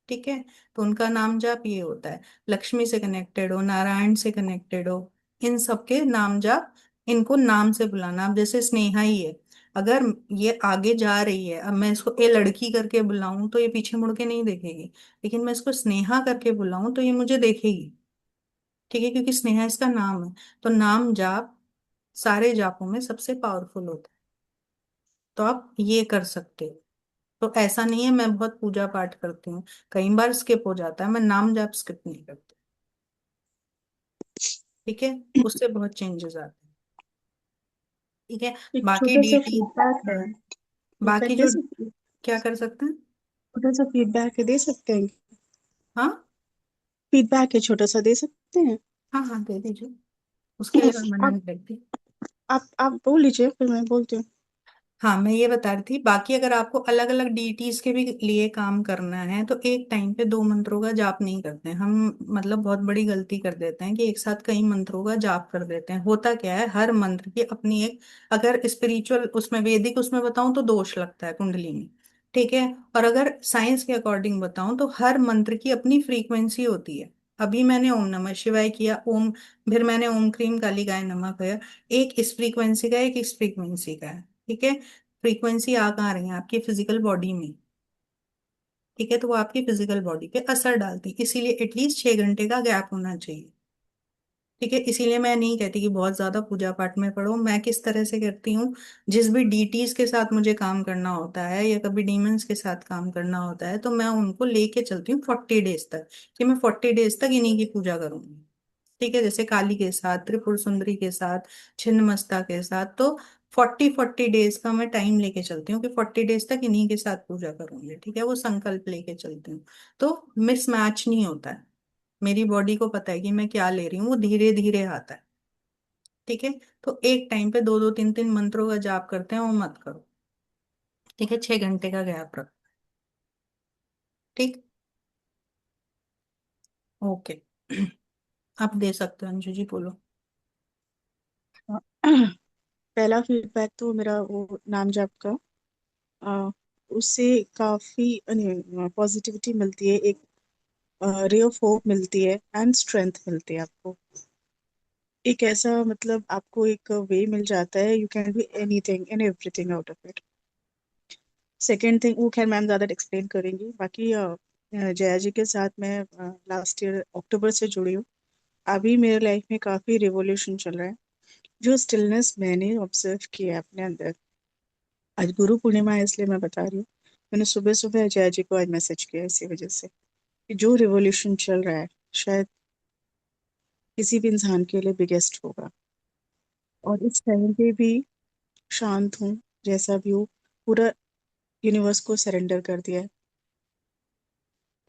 S1: ठीक है, तो उनका नाम जाप ये होता है। लक्ष्मी से कनेक्टेड हो, नारायण से कनेक्टेड हो, इन सबके नाम जाप, इनको नाम से बुलाना। अब जैसे स्नेहा ही है, अगर ये आगे जा रही है, अब मैं इसको ए लड़की करके बुलाऊं तो ये पीछे मुड़ के नहीं देखेगी, लेकिन मैं इसको स्नेहा करके बुलाऊं तो ये मुझे देखेगी। ठीक है, क्योंकि स्नेहा इसका नाम है। तो नाम जाप सारे जापों में सबसे पावरफुल होता है, तो आप ये कर सकते हो। तो ऐसा नहीं है मैं बहुत पूजा पाठ करती हूँ, कई बार स्किप हो जाता है, मैं नाम जाप स्किप नहीं करती। ठीक है, उससे बहुत चेंजेस आते हैं। ठीक है,
S6: एक
S1: बाकी
S6: छोटा सा
S1: डीटी।
S6: फीडबैक है,
S1: बाकी
S6: फीडबैक दे
S1: जो
S6: सकते हैं?
S1: क्या कर सकते हैं?
S6: छोटा सा फीडबैक दे सकते हैं?
S1: हाँ
S6: फीडबैक है, छोटा सा दे सकते हैं?
S1: हाँ हाँ, दे दीजिए, उसके लिए मैं मना
S6: आप
S1: नहीं करती।
S6: आप बोल लीजिए, फिर मैं बोलती हूँ।
S1: हाँ, मैं ये बता रही थी, बाकी अगर आपको अलग अलग डीटीज के भी लिए काम करना है तो एक टाइम पे दो मंत्रों का जाप नहीं करते हैं हम। मतलब बहुत बड़ी गलती कर देते हैं कि एक साथ कई मंत्रों का जाप कर देते हैं। होता क्या है, हर मंत्र की अपनी एक, अगर स्पिरिचुअल उसमें वैदिक उसमें बताऊं तो दोष लगता है कुंडली में। ठीक है, और अगर साइंस के अकॉर्डिंग बताऊं तो हर मंत्र की अपनी फ्रीक्वेंसी होती है। अभी मैंने ओम नमः शिवाय किया, ओम, फिर मैंने ओम क्रीम काली गाय नमः किया, एक इस फ्रीक्वेंसी का, एक इस फ्रीक्वेंसी का है। ठीक है, फ्रीक्वेंसी आ कहाँ रही है, आपकी फिजिकल बॉडी में। ठीक है, तो वो आपकी फिजिकल बॉडी पे असर डालती है, इसीलिए एटलीस्ट 6 घंटे का गैप होना चाहिए। ठीक है, इसीलिए मैं नहीं कहती कि बहुत ज्यादा पूजा पाठ में पढ़ो। मैं किस तरह से करती हूँ, जिस भी डीटीज के साथ मुझे काम करना होता है या कभी डीमंस के साथ काम करना होता है तो मैं उनको लेके चलती हूँ 40 डेज तक, कि मैं 40 डेज तक इन्हीं की पूजा करूंगी। ठीक है, जैसे काली के साथ, त्रिपुर सुंदरी के साथ, छिन्नमस्ता के साथ, तो 40-40 डेज का मैं टाइम लेके चलती हूँ कि 40 डेज तक इन्हीं के साथ पूजा करूंगी। ठीक है, वो संकल्प लेके चलती हूँ, तो मिसमैच नहीं होता है। मेरी बॉडी को पता है कि मैं क्या ले रही हूँ, वो धीरे धीरे आता है। ठीक है, तो एक टाइम पे दो दो तीन तीन मंत्रों का जाप करते हैं वो मत करो। ठीक है, 6 घंटे का गैप रखो। ठीक, ओके। आप दे सकते हो अंशु जी, बोलो।
S6: पहला फीडबैक तो मेरा वो नाम जाप का, अ, उससे काफी पॉजिटिविटी मिलती है, एक रे ऑफ होप मिलती है एंड स्ट्रेंथ मिलती है आपको। एक ऐसा मतलब आपको एक वे मिल जाता है, you can do anything and everything out of it. Second thing, वो खैर मैम ज़्यादा एक्सप्लेन करेंगी। बाकी जया जी के साथ मैं लास्ट ईयर अक्टूबर से जुड़ी हूँ। अभी मेरे लाइफ में काफ़ी रिवोल्यूशन चल रहा है, जो स्टिलनेस मैंने ऑब्जर्व किया है अपने अंदर। आज गुरु पूर्णिमा है इसलिए मैं बता रही हूँ। मैंने सुबह सुबह जया जी को आज मैसेज किया इसी वजह से कि जो रिवोल्यूशन चल रहा है शायद किसी भी इंसान के लिए बिगेस्ट होगा। और इस टाइम पे भी शांत हूँ, जैसा भी हो, पूरा यूनिवर्स को सरेंडर कर दिया है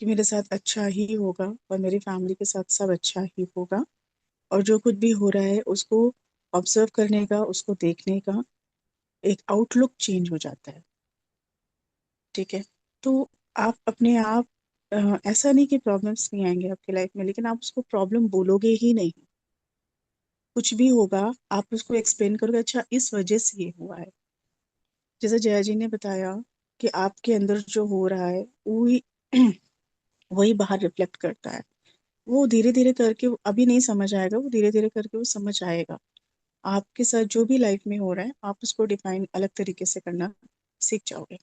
S6: कि मेरे साथ अच्छा ही होगा और मेरी फैमिली के साथ सब अच्छा ही होगा। और जो कुछ भी हो रहा है उसको ऑब्जर्व करने का, उसको देखने का एक आउटलुक चेंज हो जाता है। ठीक है, तो आप अपने आप ऐसा नहीं कि प्रॉब्लम्स नहीं आएंगे आपकी लाइफ में, लेकिन आप उसको प्रॉब्लम बोलोगे ही नहीं। कुछ भी होगा आप उसको एक्सप्लेन करोगे, अच्छा इस वजह से ये हुआ है। जैसे जया जी ने बताया कि आपके अंदर जो हो रहा है वही वही बाहर रिफ्लेक्ट करता है। वो धीरे धीरे करके अभी नहीं समझ आएगा, वो धीरे धीरे करके वो समझ आएगा। आपके साथ जो भी लाइफ में हो रहा है आप उसको डिफाइन अलग तरीके से करना सीख जाओगे।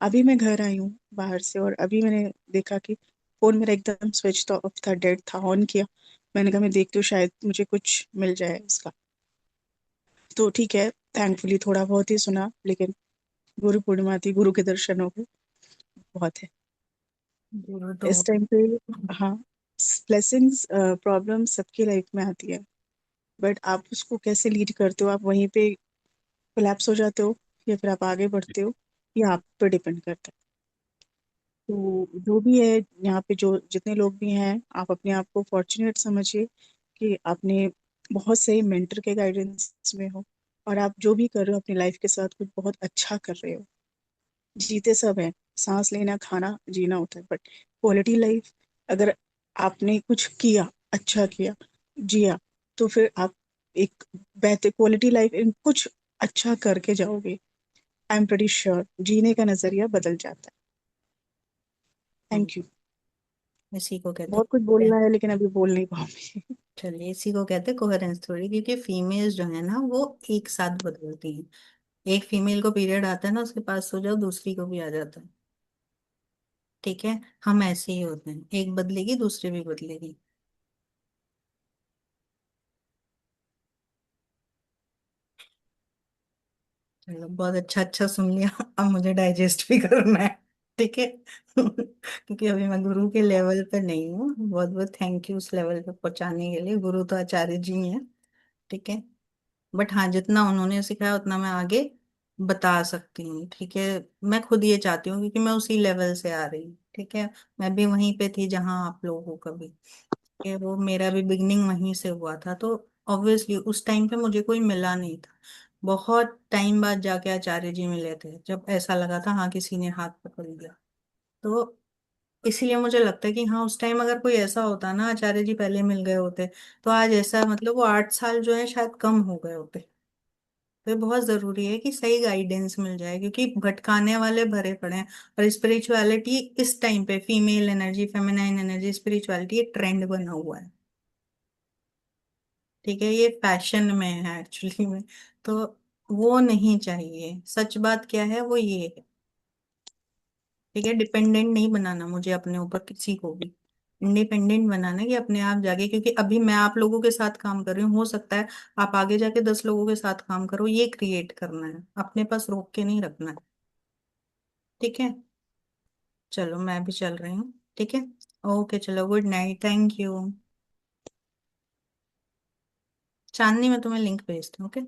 S6: अभी मैं घर आई हूँ बाहर से और अभी मैंने देखा कि फोन मेरा एकदम स्विच ऑफ था, डेड था। ऑन किया, मैंने कहा मैं देखती हूँ शायद मुझे कुछ मिल जाए इसका। तो ठीक है, थैंकफुली थोड़ा बहुत ही सुना, लेकिन गुरु पूर्णिमा थी, गुरु के दर्शन हो गए, बहुत है
S1: जरूर तो।
S6: इस टाइम पे। हाँ, ब्लेसिंग्स प्रॉब्लम सबकी लाइफ में आती है, बट आप उसको कैसे लीड करते हो, आप वहीं पे कोलैप्स हो जाते हो या फिर आप आगे बढ़ते हो, ये आप पे डिपेंड करता है। तो जो भी है यहाँ पे, जो जितने लोग भी हैं, आप अपने आप को फॉर्चुनेट समझिए कि आपने बहुत सही मेंटर के गाइडेंस में हो और आप जो भी कर रहे हो अपनी लाइफ के साथ कुछ बहुत अच्छा कर रहे हो। जीते सब हैं, सांस लेना खाना जीना होता है, बट क्वालिटी लाइफ, अगर आपने कुछ किया, अच्छा किया, जिया, तो फिर आप एक बेहतर क्वालिटी लाइफ इन कुछ अच्छा करके जाओगे। आई एम प्रेटी श्योर जीने का नजरिया बदल जाता है।
S1: हम्म,
S6: थैंक यू।
S1: इसी को कहते
S6: बहुत कुछ
S1: हैं।
S6: बोलना है लेकिन अभी बोल नहीं पाऊंगी।
S1: चलिए, इसी को कहते हैं कोहेरेंस थ्योरी, क्योंकि फीमेल्स जो है ना वो एक साथ बदलती हैं। एक फीमेल को पीरियड आता है ना, उसके पास सो जाओ दूसरी को भी आ जाता है। ठीक है, हम ऐसे ही होते हैं, एक बदलेगी दूसरी भी बदलेगी। चलो, बहुत अच्छा अच्छा सुन लिया। अब मुझे डाइजेस्ट भी करना है। ठीक है। क्योंकि अभी मैं गुरु के लेवल पे नहीं हूँ। बहुत बहुत थैंक यू उस लेवल पे पहुंचाने के लिए। गुरु तो आचार्य जी हैं। ठीक है। बट हाँ, जितना उन्होंने सिखाया उतना मैं आगे बता सकती हूँ। ठीक है। मैं खुद ये चाहती हूँ क्योंकि मैं उसी लेवल से आ रही हूँ। ठीक है। मैं भी वहीं पे थी जहाँ आप लोग हो कभी। कि वो मेरा भी बिगनिंग वहीं से हुआ था, तो ऑब्वियसली उस टाइम पे मुझे कोई मिला नहीं था। बहुत टाइम बाद जाके आचार्य जी मिले थे, जब ऐसा लगा था हाँ किसी ने हाथ पकड़ लिया। तो इसीलिए मुझे लगता है कि हाँ, उस टाइम अगर कोई ऐसा होता ना, आचार्य जी पहले मिल गए होते, तो आज ऐसा मतलब वो 8 साल जो है शायद कम हो गए होते। तो ये बहुत जरूरी है कि सही गाइडेंस मिल जाए, क्योंकि भटकाने वाले भरे पड़े हैं। और स्पिरिचुअलिटी इस टाइम पे, female energy, feminine energy, spirituality एक ट्रेंड बना हुआ है। ठीक है। ये फैशन में है एक्चुअली में। तो वो नहीं चाहिए। सच बात क्या है वो ये है। ठीक है। डिपेंडेंट नहीं बनाना मुझे अपने ऊपर किसी को भी। इंडिपेंडेंट बनाना है कि अपने आप जाके, क्योंकि अभी मैं आप लोगों के साथ काम कर रही हूँ, हो सकता है आप आगे जाके 10 लोगों के साथ काम करो। ये क्रिएट करना है, अपने पास रोक के नहीं रखना है। ठीक है। चलो मैं भी चल रही हूँ। ठीक है। ओके, चलो, गुड नाइट, थैंक यू। चांदनी, मैं तुम्हें लिंक भेजती हूँ। ओके।